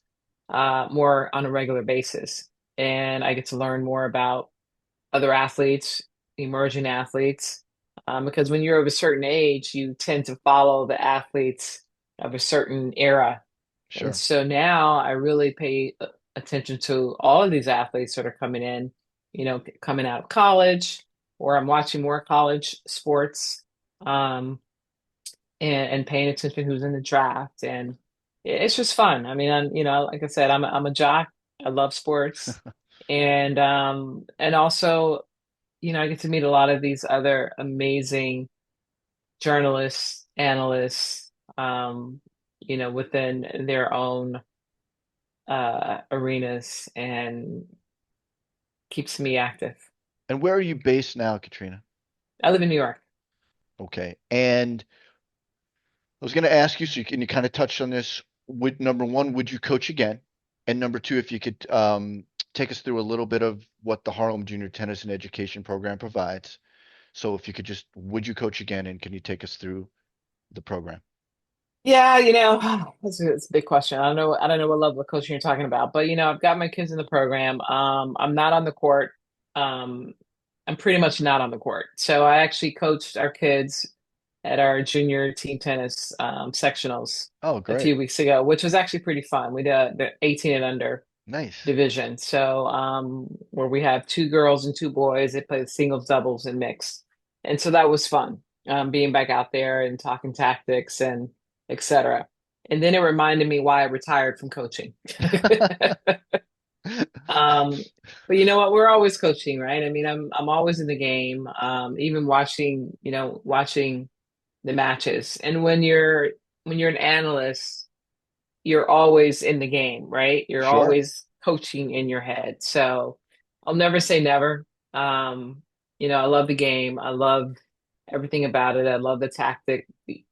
more on a regular basis. And I get to learn more about other athletes, emerging athletes, because when you're of a certain age, you tend to follow the athletes of a certain era. And Sure. so now I really pay attention to all of these athletes that are coming in, coming out of college, or I'm watching more college sports. Um, and paying attention who's in the draft, and it's just fun. I mean, like I said, I'm a jock. I love sports, and also, I get to meet a lot of these other amazing journalists, analysts, within their own arenas, and keeps me active. And where are you based now, Katrina? I live in New York. Okay. And I was going to ask you, so you kind of touched on this. Would number one, would you coach again? And number two, if you could take us through a little bit of what the Harlem Junior Tennis and Education Program provides. So if you could just, would you coach again? And can you take us through the program? Yeah, it's a big question. I don't know what level of coaching you're talking about, but I've got my kids in the program. I'm not on the court. Um, I'm pretty much not on the court. So I actually coached our kids at our junior team tennis sectionals Oh, a great. few weeks ago, which was actually pretty fun. We did the 18 and under Nice. division. So where we have two girls and two boys, they play singles, doubles, and mixed. And so that was fun, being back out there and talking tactics and etc. And then it reminded me why I retired from coaching. Um, but you know what? We're always coaching, right? I mean, I'm always in the game, even watching the matches. And when you're an analyst, you're always in the game, right? You're Sure. always coaching in your head. So I'll never say never. I love the game. I love everything about it. I love the tactic,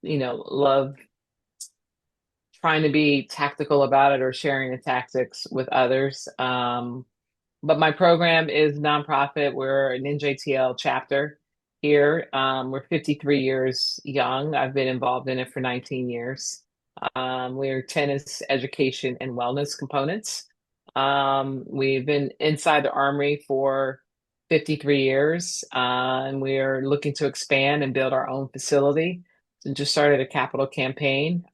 love trying to be tactical about it or sharing the tactics with others. But my program is nonprofit. We're an NJTL chapter here. We're 53 years young. I've been involved in it for 19 years. We're tennis education and wellness components. We've been inside the Armory for 53 years, and we're looking to expand and build our own facility. So just started a capital campaign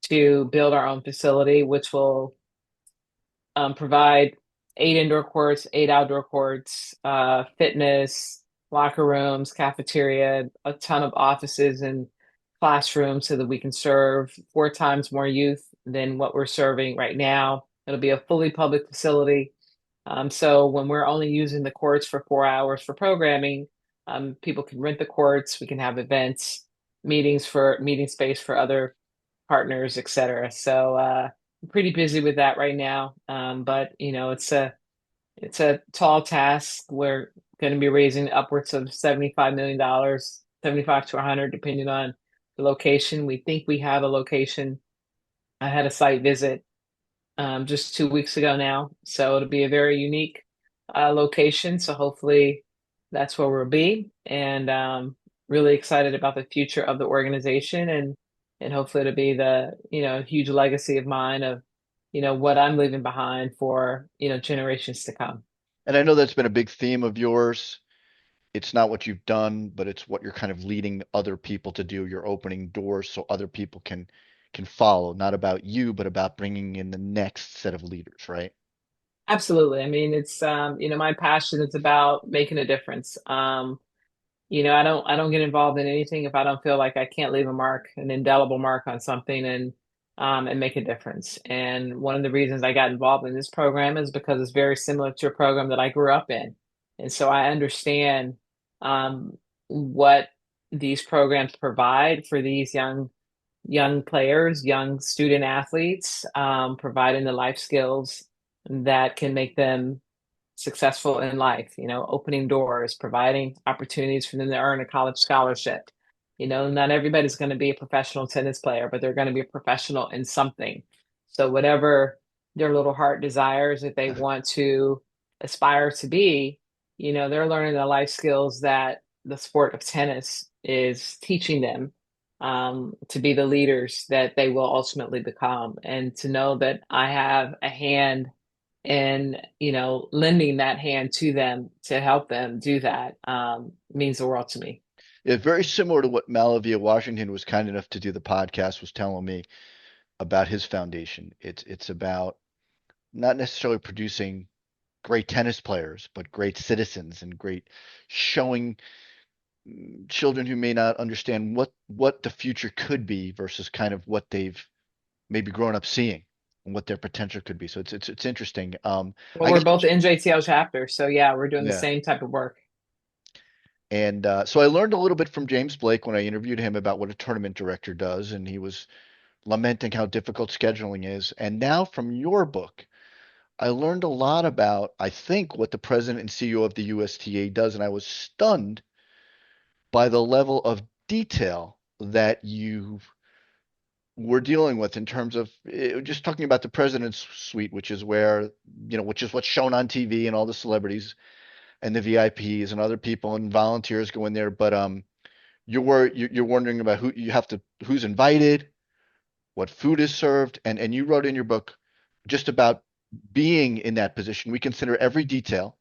to build our own facility, which will provide 8 indoor courts, 8 outdoor courts, fitness, locker rooms, cafeteria, a ton of offices and classrooms so that we can serve 4 times more youth than what we're serving right now. It'll be a fully public facility. So when we're only using the courts for 4 hours for programming, people can rent the courts, we can have events, meeting space for other partners, etc. So I'm pretty busy with that right now. But it's a tall task. We're going to be raising upwards of $75 million, 75 to 100, depending on the location. We think we have a location. I had a site visit just 2 weeks ago now, so it'll be a very unique location. So hopefully that's where we'll be, and really excited about the future of the organization, and hopefully it'll be the huge legacy of mine of what I'm leaving behind for generations to come. And I know that's been a big theme of yours. it's not what you've done, but it's what you're kind of leading other people to do. You're opening doors so other people can follow, not about you, but about bringing in the next set of leaders, right? Absolutely. I mean, it's my passion is about making a difference. I don't get involved in anything if I don't feel like I can't leave a mark, an indelible mark on something and make a difference. And one of the reasons I got involved in this program is because it's very similar to a program that I grew up in. And so I understand what these programs provide for these young players, young student athletes, providing the life skills that can make them successful in life, opening doors, providing opportunities for them to earn a college scholarship. Not everybody's going to be a professional tennis player, but they're going to be a professional in something. So whatever their little heart desires that they want to aspire to be, they're learning the life skills that the sport of tennis is teaching them to be the leaders that they will ultimately become, and to know that I have a hand in, lending that hand to them to help them do that means the world to me. Yeah, very similar to what Malavia Washington was kind enough to do the podcast was telling me about his foundation. It's about not necessarily producing great tennis players, but great citizens and great showing children who may not understand what the future could be versus kind of what they've maybe grown up seeing and what their potential could be. So it's interesting. Well, I we're guess both NJTL chapters, so yeah, we're doing the yeah. same type of work. And so I learned a little bit from James Blake when I interviewed him about what a tournament director does, and he was lamenting how difficult scheduling is. And now from your book, I learned a lot about, I think, what the president and CEO of the USTA does, and I was stunned by the level of detail that you were dealing with in terms of just talking about the president's suite, which is where, which is what's shown on TV and all the celebrities and the VIPs and other people and volunteers go in there. But you're wondering about who's invited, what food is served, and you wrote in your book just about being in that position. We consider every detail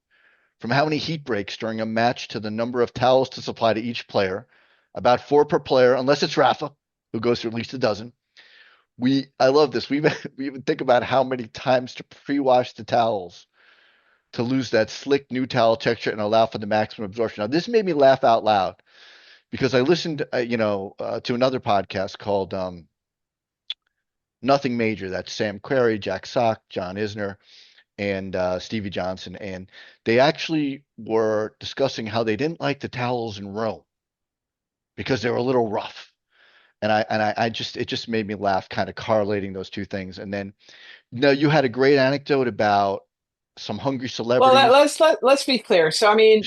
from how many heat breaks during a match to the number of towels to supply to each player, about four per player, unless it's Rafa, who goes through at least a dozen. I love this. We even think about how many times to pre-wash the towels to lose that slick new towel texture and allow for the maximum absorption. Now, this made me laugh out loud because I listened, to another podcast called Nothing Major. That's Sam Querrey, Jack Sock, John Isner, and Stevie Johnson, and they actually were discussing how they didn't like the towels in Rome because they were a little rough. And I just it just made me laugh, kind of correlating those two things. And then no, you had a great anecdote about some hungry Well, celebrities. let's be clear. So, I mean,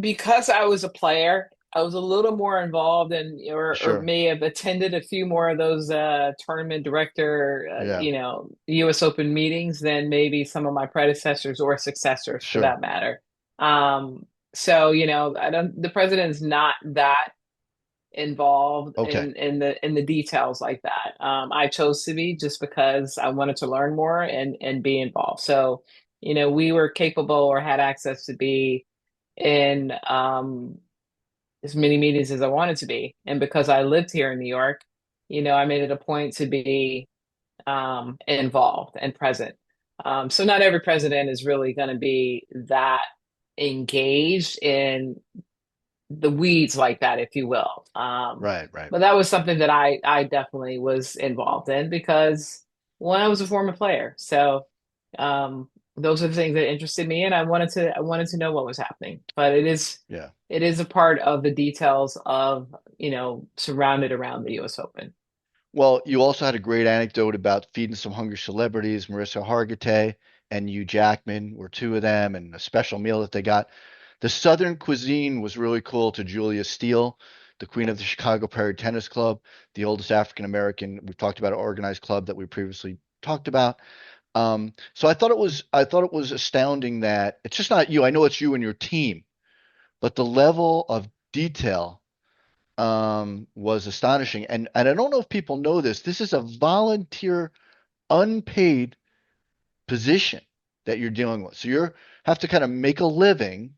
because I was a player, I was a little more involved in, or Sure. may have attended a few more of those tournament director, Yeah. U.S. Open meetings than maybe some of my predecessors or successors, for Sure. that matter. So, I don't. The president is not that involved Okay. in the details like that. I chose to be just because I wanted to learn more and be involved. So, we were capable or had access to be in as many meetings as I wanted to be. And because I lived here in New York, I made it a point to be involved and present. So not every president is really going to be that engaged in the weeds like that, if you will. Right. Right. But that was something that I definitely was involved in because one, I was a former player. So um, those are the things that interested me, and I wanted to know what was happening. But Yeah. it is a part of the details of, surrounded around the US Open. Well, you also had a great anecdote about feeding some hungry celebrities. Marissa Hargitay and Hugh Jackman were two of them, and a special meal that they got. The Southern cuisine was really cool to Julia Steele, the queen of the Chicago Prairie Tennis Club, the oldest African American. We've talked about an organized club that we previously talked about. So I thought it was astounding that it's just not you. I know it's you and your team, but the level of detail was astonishing. And I don't know if people know this. This is a volunteer, unpaid position that you're dealing with. So you have to kind of make a living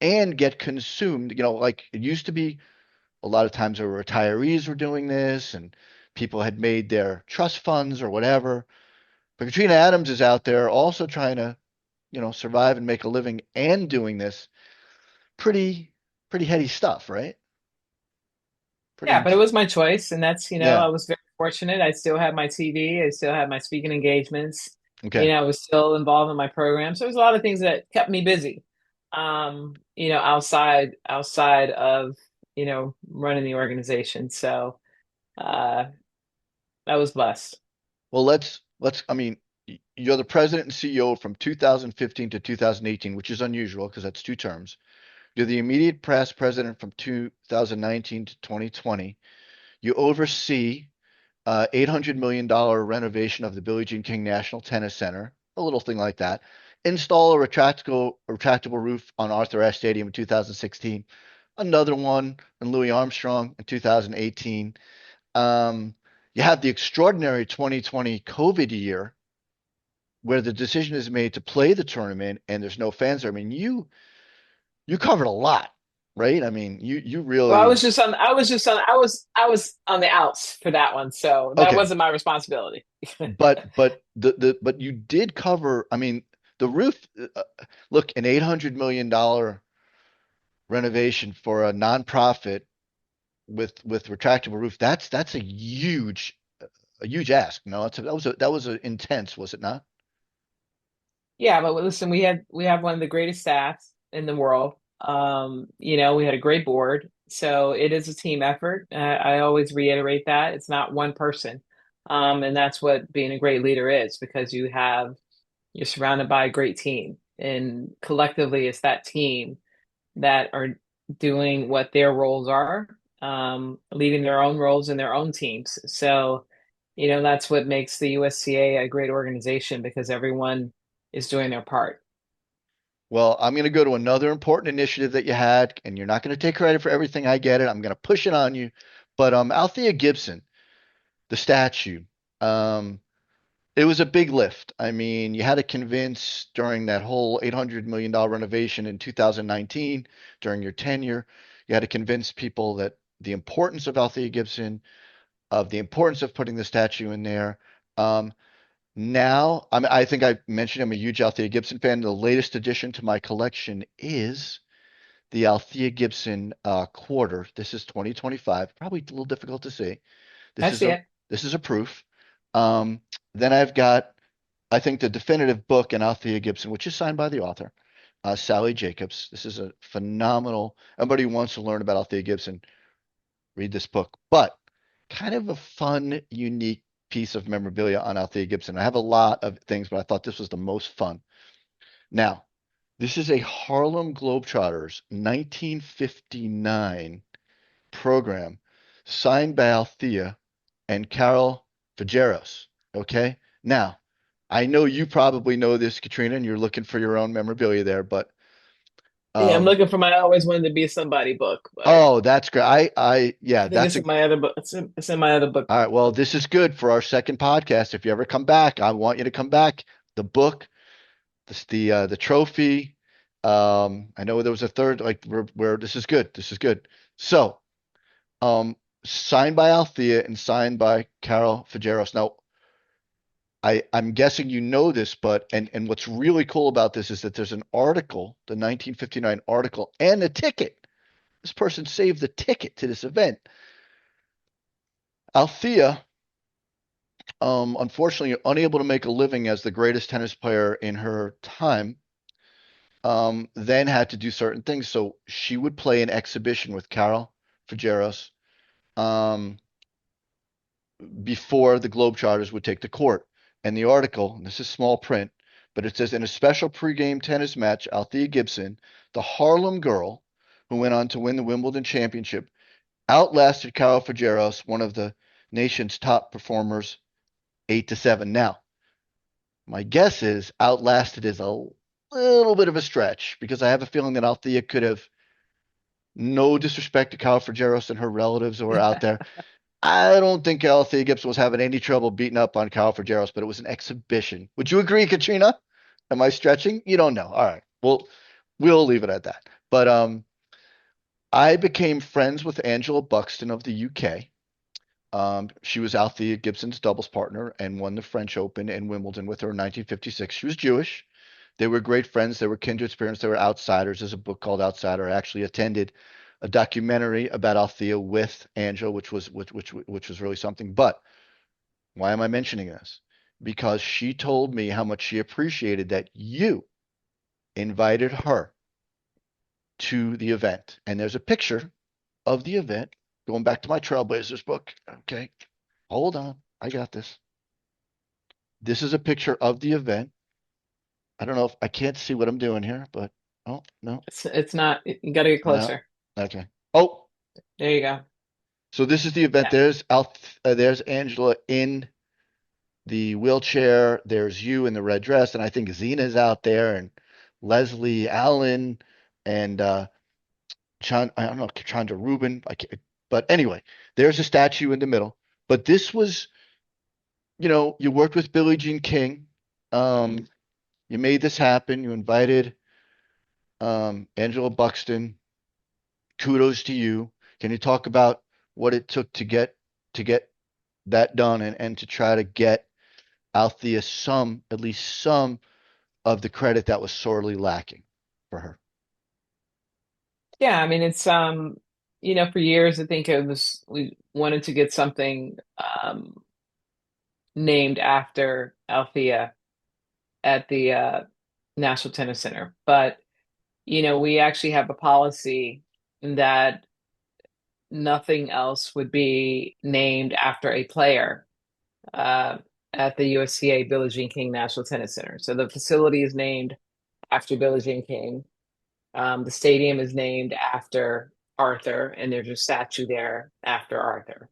and get consumed. Like it used to be a lot of times where retirees were doing this and people had made their trust funds or whatever. But Katrina Adams is out there also trying to, survive and make a living and doing this pretty, pretty heady stuff, right? Pretty, Yeah, but it was my choice, and that's, yeah. I was very fortunate. I still had my TV, I still had my speaking engagements. Okay. I was still involved in my program. So there's a lot of things that kept me busy. Outside of, running the organization. So uh I was blessed. Well, I mean, you're the president and CEO from 2015 to 2018, which is unusual because that's 2 terms. You're the immediate past president from 2019 to 2020. You oversee $800 million renovation of the Billie Jean King National Tennis Center, a little thing like that. Install a retractable roof on Arthur Ashe Stadium in 2016. Another one in Louis Armstrong in 2018. Um, you have the extraordinary 2020 COVID year where the decision is made to play the tournament and there's no fans there. I mean, you covered a lot, right? I mean, you Well, really I was on the outs for that one, so that okay. wasn't my responsibility. But you did cover. I mean, the roof. Look, an $800 million renovation for a nonprofit with retractable roof. That's a huge ask. No, that was a intense, was it not? Yeah, but listen, we have one of the greatest staffs in the world. We had a great board, so it is a team effort. I always reiterate that it's not one person, and that's what being a great leader is because you're surrounded by a great team, and collectively, it's that team that are doing what their roles are, leading their own roles in their own teams. So, that's what makes the USTA a great organization because everyone is doing their part. Well, I'm going to go to another important initiative that you had, and you're not going to take credit for everything. I get it. I'm going to push it on you. But Althea Gibson, the statue, um, it was a big lift. I mean, you had to convince during that whole $800 million renovation in 2019, during your tenure, you had to convince people that the importance of Althea Gibson, of the importance of putting the statue in there. Um, Now, I think I mentioned I'm a huge Althea Gibson fan. The latest addition to my collection is the Althea Gibson quarter. This is 2025. Probably a little difficult to see. I This is see a it. this is a proof. Um, then I've got, I think, the definitive book in Althea Gibson, which is signed by the author, Sally Jacobs. This is a phenomenal. Everybody who wants to learn about Althea Gibson, read this book. But kind of a fun, unique piece of memorabilia on Althea Gibson. I have a lot of things, but I thought this was the most fun. Now, this is a Harlem Globetrotters 1959 program signed by Althea and Carol Fageros. Okay. Now, I know you probably know this, Katrina, and you're looking for your own memorabilia there, but Yeah, I'm um, looking for my I always wanted to be somebody book, but oh, that's great. Yeah, I think that's it's a in my other book. It's in my other book. all right. Well, this is good for our second podcast. If you ever come back, I want you to come back. The book, the trophy. I know there was a third, like where this is good. This is good. So, um, signed by Althea and signed by Carol Fageros. Now, I'm guessing you know this, but and what's really cool about this is that there's an article, the 1959 article, and a ticket. This person saved the ticket to this event. Althea, unfortunately, unable to make a living as the greatest tennis player in her time, then had to do certain things. So she would play an exhibition with Carol Fageros um, before the Globetrotters would take the court. And the article, and this is small print, but it says in a special pregame tennis match, Althea Gibson, the Harlem girl who went on to win the Wimbledon championship, outlasted Carol Fageros, one of the nation's top performers, 8-7. Now, my guess is outlasted is a little bit of a stretch because I have a feeling that Althea could have, no disrespect to Kyle Frageros and her relatives who are out there. I don't think Althea Gibson was having any trouble beating up on Kyle Frageros, but it was an exhibition. Would you agree, Katrina? Am I stretching? You don't know. All right. Well, we'll leave it at that. But I became friends with Angela Buxton of the UK. She was Althea Gibson's doubles partner and won the French Open in Wimbledon with her in 1956. She was Jewish. They were great friends. They were kindred spirits. They were outsiders. There's a book called Outsider. I actually attended a documentary about Althea with Angela, which was really something. But why am I mentioning this? Because she told me how much she appreciated that you invited her to the event. And there's a picture of the event going back to my Trailblazers book. Okay, hold on. I got this. This is a picture of the event. I don't know if I can't see what I'm doing here, but oh, no, It's not, you got to get no. closer. Okay. Oh, There you go. so this is the event. Yeah. There's Angela in the wheelchair. There's you in the red dress, and I think Zena's out there, and Leslie Allen, and I don't know, Chandra Rubin. But anyway, there's a statue in the middle. But this was, you worked with Billie Jean King. Um, you made this happen. You invited Angela Buxton. Kudos to you. Can you talk about what it took to get that done and to try to get Althea at least some of the credit that was sorely lacking for her? Yeah, I mean, for years I think we wanted to get something named after Althea at the National Tennis Center. But, we actually have a policy that nothing else would be named after a player uh, at the USTA Billie Jean King National Tennis Center. So the facility is named after Billie Jean King. The stadium is named after Arthur, and there's a statue there after Arthur.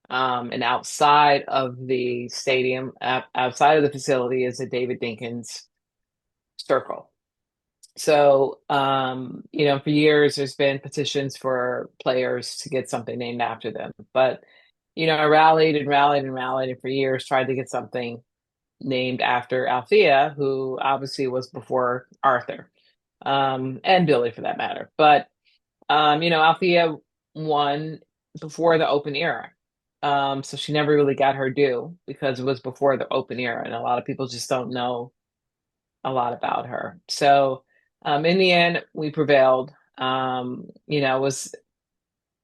And outside of the stadium, outside of the facility, is a David Dinkins circle. So, for years, there's been petitions for players to get something named after them. But, I rallied and rallied and rallied, and for years tried to get something named after Althea, who obviously was before Arthur, and Billy for that matter. But, Althea won before the Open era. So she never really got her due because it was before the Open era, and a lot of people just don't know a lot about her. So, in the end, we prevailed. It was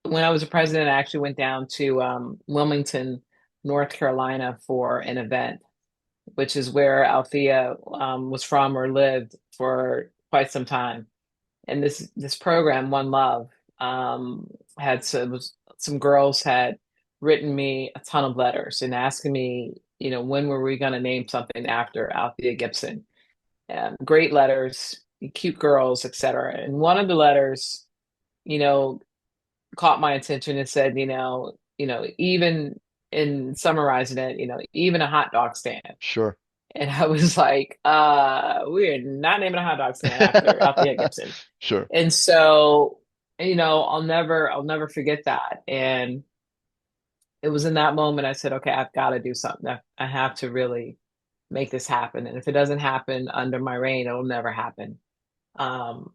when I was a president, I actually went down to Wilmington, North Carolina for an event, which is where Althea was from or lived for quite some time. And this program, One Love, had some girls had written me a ton of letters and asking me, when were we going to name something after Althea Gibson? Great letters, cute girls, etc. And one of the letters, you know, caught my attention and said, even in summarizing it, even a hot dog stand. Sure. And I was like, we're not naming a hot dog stand after Althea Gibson. Sure. And so, I'll never forget that. And it was in that moment I said, okay, I've got to do something. I have to really make this happen. And if it doesn't happen under my reign, it'll never happen. Um,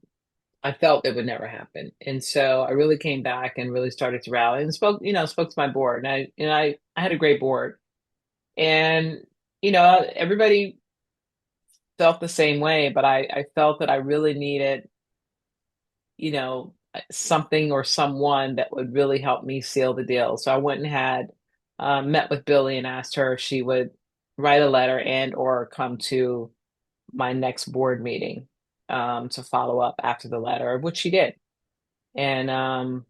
I felt it would never happen. And so I really came back and really started to rally and spoke to my board. And I had a great board. And, everybody felt the same way, but I felt that I really needed, something or someone that would really help me seal the deal. So I went and had met with Billy and asked her if she would write a letter and or come to my next board meeting to follow up after the letter, which she did. And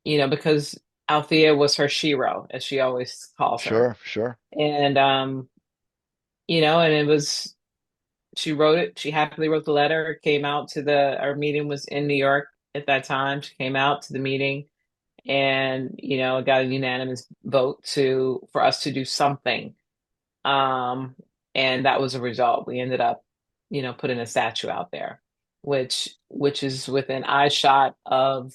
because Althea was her shero, as she always calls her. Sure. Sure. And and it was she wrote it, she happily wrote the letter, came out to our meeting was in New York at that time. She came out to the meeting and, got a unanimous vote for us to do something. Um, and that was a result. We ended up, putting a statue out there, which is within eye shot of,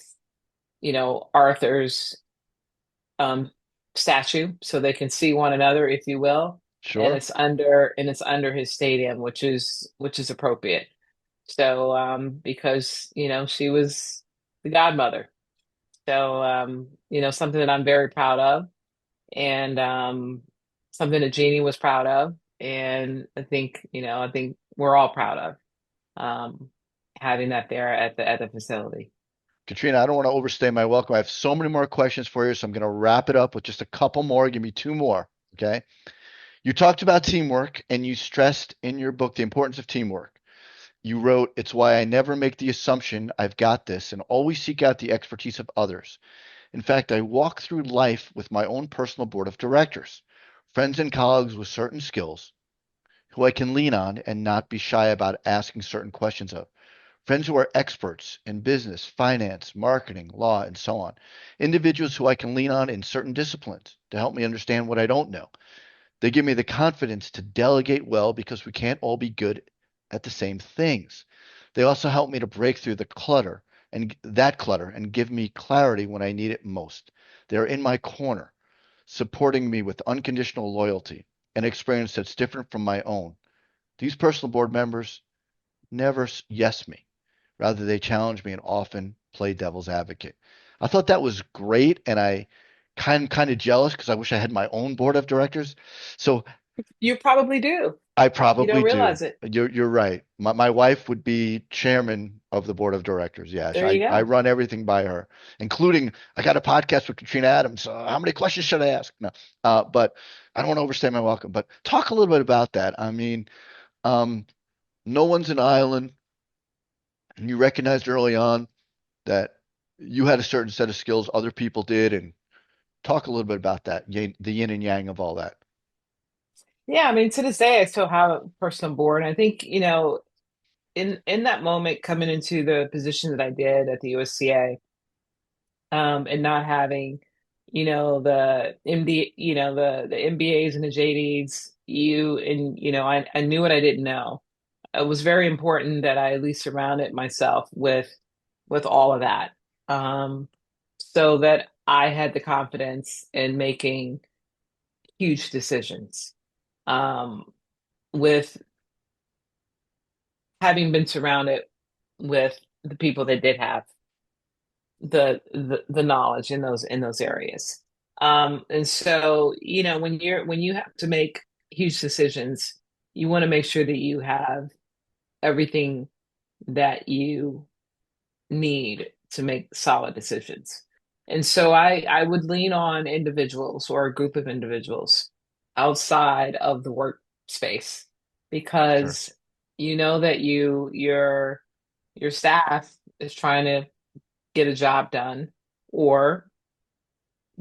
Arthur's um statue, so they can see one another, if you will. And Sure. it's under his stadium, which is appropriate. So, because, she was the godmother. So, something that I'm very proud of, and something that Jeannie was proud of. And I think we're all proud of having that there at the facility. Katrina, I don't want to overstay my welcome. I have so many more questions for you, so I'm going to wrap it up with just a couple more. Give me two more. Okay. You talked about teamwork and you stressed in your book the importance of teamwork. You wrote, "It's why I never make the assumption I've got this and always seek out the expertise of others. In fact, I walk through life with my own personal board of directors, friends and colleagues with certain skills who I can lean on and not be shy about asking certain questions of. Friends who are experts in business, finance, marketing, law, and so on. Individuals who I can lean on in certain disciplines to help me understand what I don't know. They give me the confidence to delegate well because we can't all be good at the same things. They also help me to break through the clutter and give me clarity when I need it most. They're in my corner, supporting me with unconditional loyalty, an experience that's different from my own. These personal board members never yes me. Rather, they challenge me and often play devil's advocate." I thought that was great, and I kind of jealous because I wish I had my own board of directors. So You probably do. I You probably don't do. realize it. You're right. My wife would be chairman of the board of directors. Yes, There you I go. run everything by her, including I got a podcast with Katrina Adams. How many questions should I ask? No, but I don't want to overstay my welcome. But talk a little bit about that. I mean, um, no one's an island. And you recognized early on that you had a certain set of skills other people did, and talk a little bit about that, the yin and yang of all that. Yeah, I mean, to this day, I still have a person on board. And I think, in that moment coming into the position that I did at the USTA, and not having, the MD, the MBAs and the JDs, I knew what I didn't know. It was very important that I at least surrounded myself with all of that, so that I had the confidence in making huge decisions. With having been surrounded with the people that did have the knowledge in those areas. And so, when you have to make huge decisions, you want to make sure that you have everything that you need to make solid decisions. And so I would lean on individuals or a group of individuals outside of the workspace, Sure. because you know that your staff is trying to get a job done, or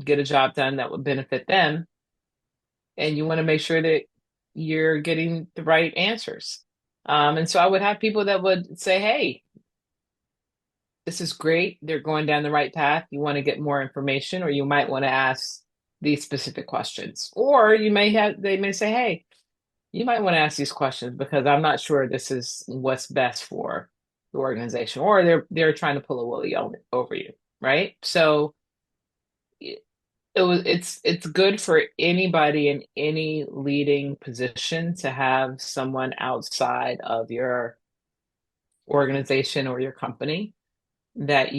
get a job done that would benefit them, and you want to make sure that you're getting the right answers. And so I would have people that would say, "Hey, this is great. They're going down the right path. You want to get more information, or you might want to ask these specific questions." Or they may say, "Hey, you might want to ask these questions because I'm not sure this is what's best for the organization." Or they're trying to pull a woolly over you, right? So it's good for anybody in any leading position to have someone outside of your organization or your company, that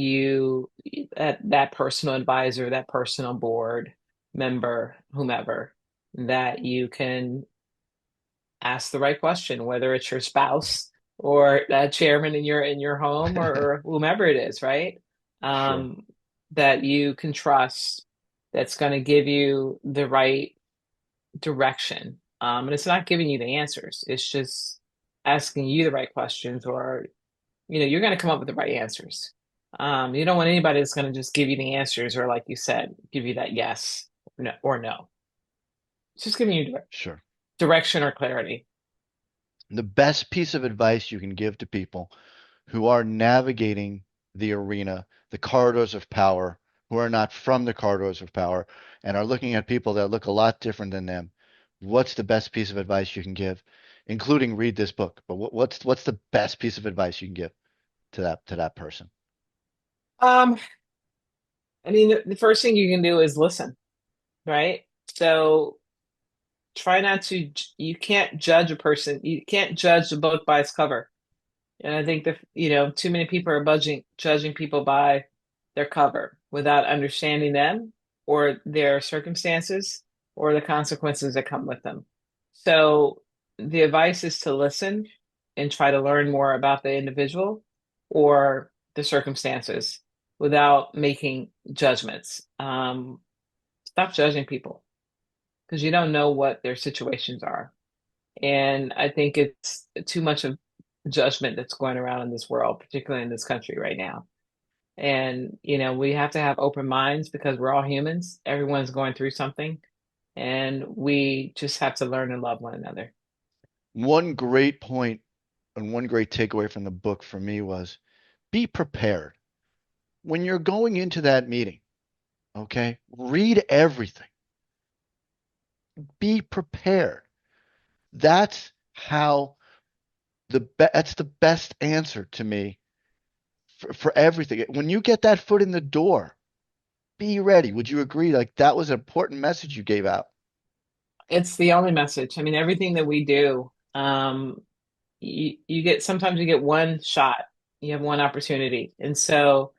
personal advisor, that personal board member, whomever, that you can ask the right question, whether it's your spouse or that chairman in your home, or whomever it is, right? Sure. Um, that you can trust, that's going to give you the right direction. And it's not giving you the answers. It's just asking you the right questions, or you're going to come up with the right answers. You don't want anybody that's going to just give you the answers, or like you said, give you that yes or no. It's just giving you Sure. direction or clarity. The best piece of advice you can give to people who are navigating the arena, the corridors of power, who are not from the corridors of power, and are looking at people that look a lot different than them, what's the best piece of advice you can give, including read this book? But what's the best piece of advice you can give to that person? Um, I mean, the first thing you can do is listen, right? So try not to, you can't judge a person, you can't judge a book by its cover. And I think that, too many people are judging people by their cover without understanding them or their circumstances or the consequences that come with them. So the advice is to listen and try to learn more about the individual or the circumstances without making judgments. Stop judging people because you don't know what their situations are. And I think it's too much of judgment that's going around in this world, particularly in this country right now. And, we have to have open minds because we're all humans. Everyone's going through something, and we just have to learn and love one another. One great point and one great takeaway from the book for me was be prepared. When you're going into that meeting, okay, read everything. Be prepared. That's how that's the best answer to me for everything. When you get that foot in the door, be ready. Would you agree? Like that was an important message you gave out. It's the only message. I mean, everything that we do, sometimes you get one shot, you have one opportunity. And so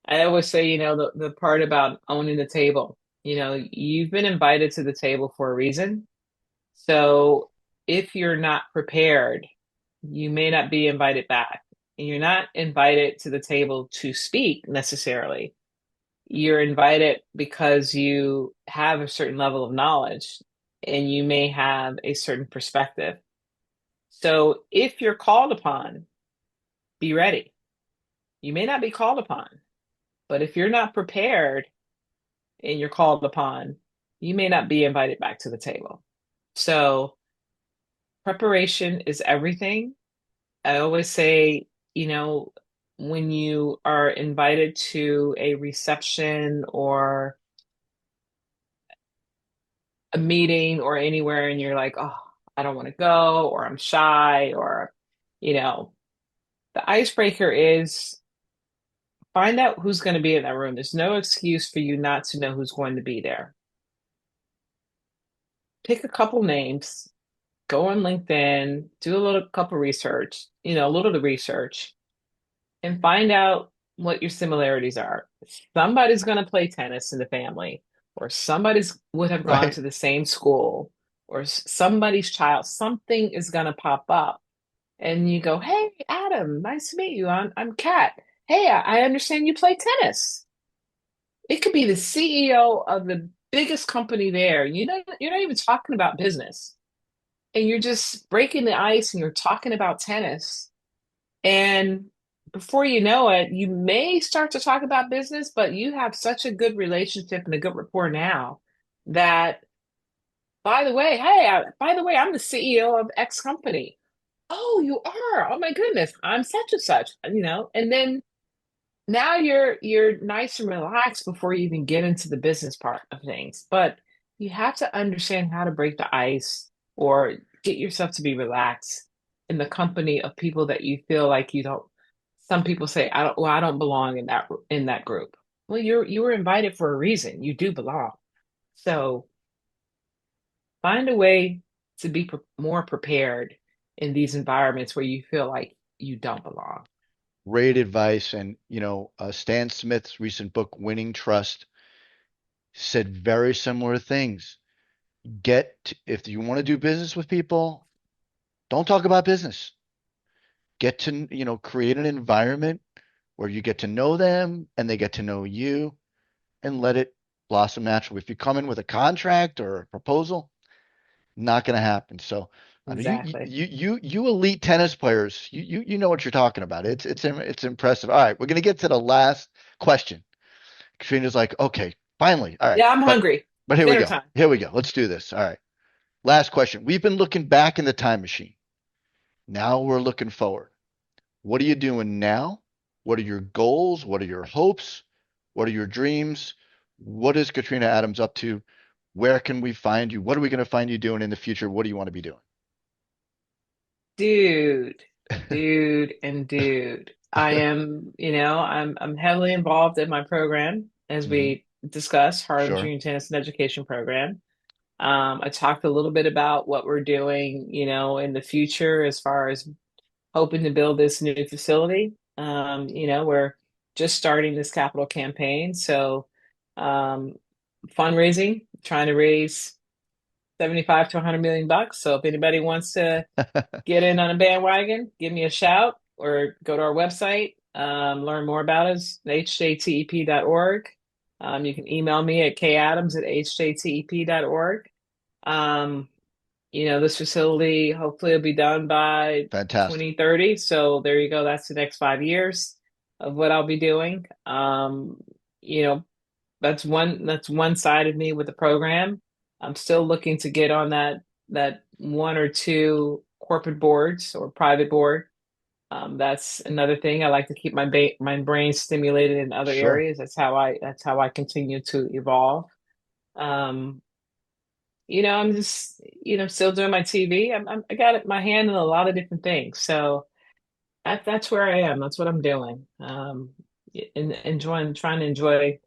I always say, the part about owning the table, you've been invited to the table for a reason. So if you're not prepared, you may not be invited back. And you're not invited to the table to speak necessarily. You're invited because you have a certain level of knowledge and you may have a certain perspective. So if you're called upon, be ready. You may not be called upon, but if you're not prepared and you're called upon, you may not be invited back to the table. So preparation is everything. I always say, when you are invited to a reception or a meeting or anywhere and you're like, oh, I don't want to go, or I'm shy, or, you know, the icebreaker is find out who's going to be in that room. There's no excuse for you not to know who's going to be there. Pick a couple names, go on LinkedIn, do a little couple research, a little of the research, and find out what your similarities are. Somebody's going to play tennis in the family, or somebody's would have gone Right? to the same school, or somebody's child. Something is going to pop up, and you go, "Hey, Adam, nice to meet you. I'm Kat. Hey, I understand you play tennis." It could be the CEO of the biggest company there. You're not even talking about business, and you're just breaking the ice, and you're talking about tennis. And before you know it, you may start to talk about business, but you have such a good relationship and a good rapport now that, by the way, hey, by the way, I'm the CEO of X company. Oh, you are? Oh my goodness, I'm such and such, and then now you're nice and relaxed before you even get into the business part of things. But you have to understand how to break the ice or get yourself to be relaxed in the company of people that you feel like you don't. Some people say, I don't belong in that group. Well, you were invited for a reason. You do belong. So find a way to be more prepared in these environments where you feel like you don't belong. Great advice. And, Stan Smith's recent book, Winning Trust, said very similar things. If you want to do business with people, don't talk about business. Get to, create an environment where you get to know them and they get to know you and let it blossom naturally. If you come in with a contract or a proposal, not going to happen. So, I mean, Exactly. you elite tennis players, you know what you're talking about. It's impressive. All right, we're going to get to the last question. Katrina's like, okay, finally. All right, Yeah, I'm but hungry. here we Dinner go. time. Here we go. Let's do this. All right. Last question. We've been looking back in the time machine. Now we're looking forward. What are you doing now? What are your goals? What are your hopes? What are your dreams? What is Katrina Adams up to? Where can we find you? What are we going to find you doing in the future? What do you want to be doing? Dude, dude. I'm heavily involved in my program, as Hmm. we discussed, Harlem Sure. Junior Tennis and Education Program. I talked a little bit about what we're doing, in the future as far as hoping to build this new facility. We're just starting this capital campaign. So, um, fundraising, trying to raise 75 to 100 million bucks. So if anybody wants to get in on a bandwagon, give me a shout or go to our website, learn more about us, hjtep.org. You can email me at kadams@hjtep.org. Um, this facility hopefully will be done by Fantastic. 2030. So there you go. That's the next 5 years of what I'll be doing. You know, that's one side of me with the program. I'm still looking to get on that one or two corporate boards or private board. That's another thing. I like to keep my brain stimulated in other Sure. areas. That's how I continue to evolve. Um, I'm just still doing my TV. I got my hand in a lot of different things. So that's where I am. That's what I'm doing. Trying to enjoy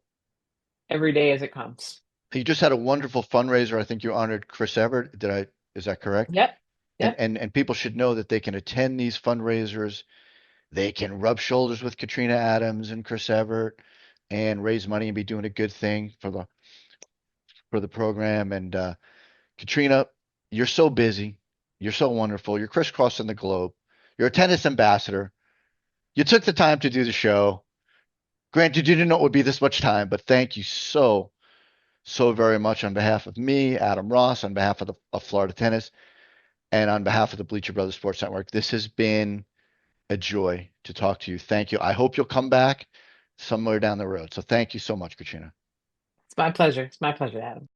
every day as it comes. You just had a wonderful fundraiser. I think you honored Chris Evert. Is that correct? Yep. And Yep. and and people should know that they can attend these fundraisers. They can rub shoulders with Katrina Adams and Chris Evert and raise money and be doing a good thing for the program. And Katrina, you're so busy. You're so wonderful. You're crisscrossing the globe. You're a tennis ambassador. You took the time to do the show. Granted, you didn't know it would be this much time, but thank you so very much on behalf of me, Adam Ross, on behalf of Florida Tennis, and on behalf of the Bleacher Brothers Sports Network. This has been a joy to talk to you. Thank you. I hope you'll come back somewhere down the road. So thank you so much, Katrina. It's my pleasure. It's my pleasure, Adam.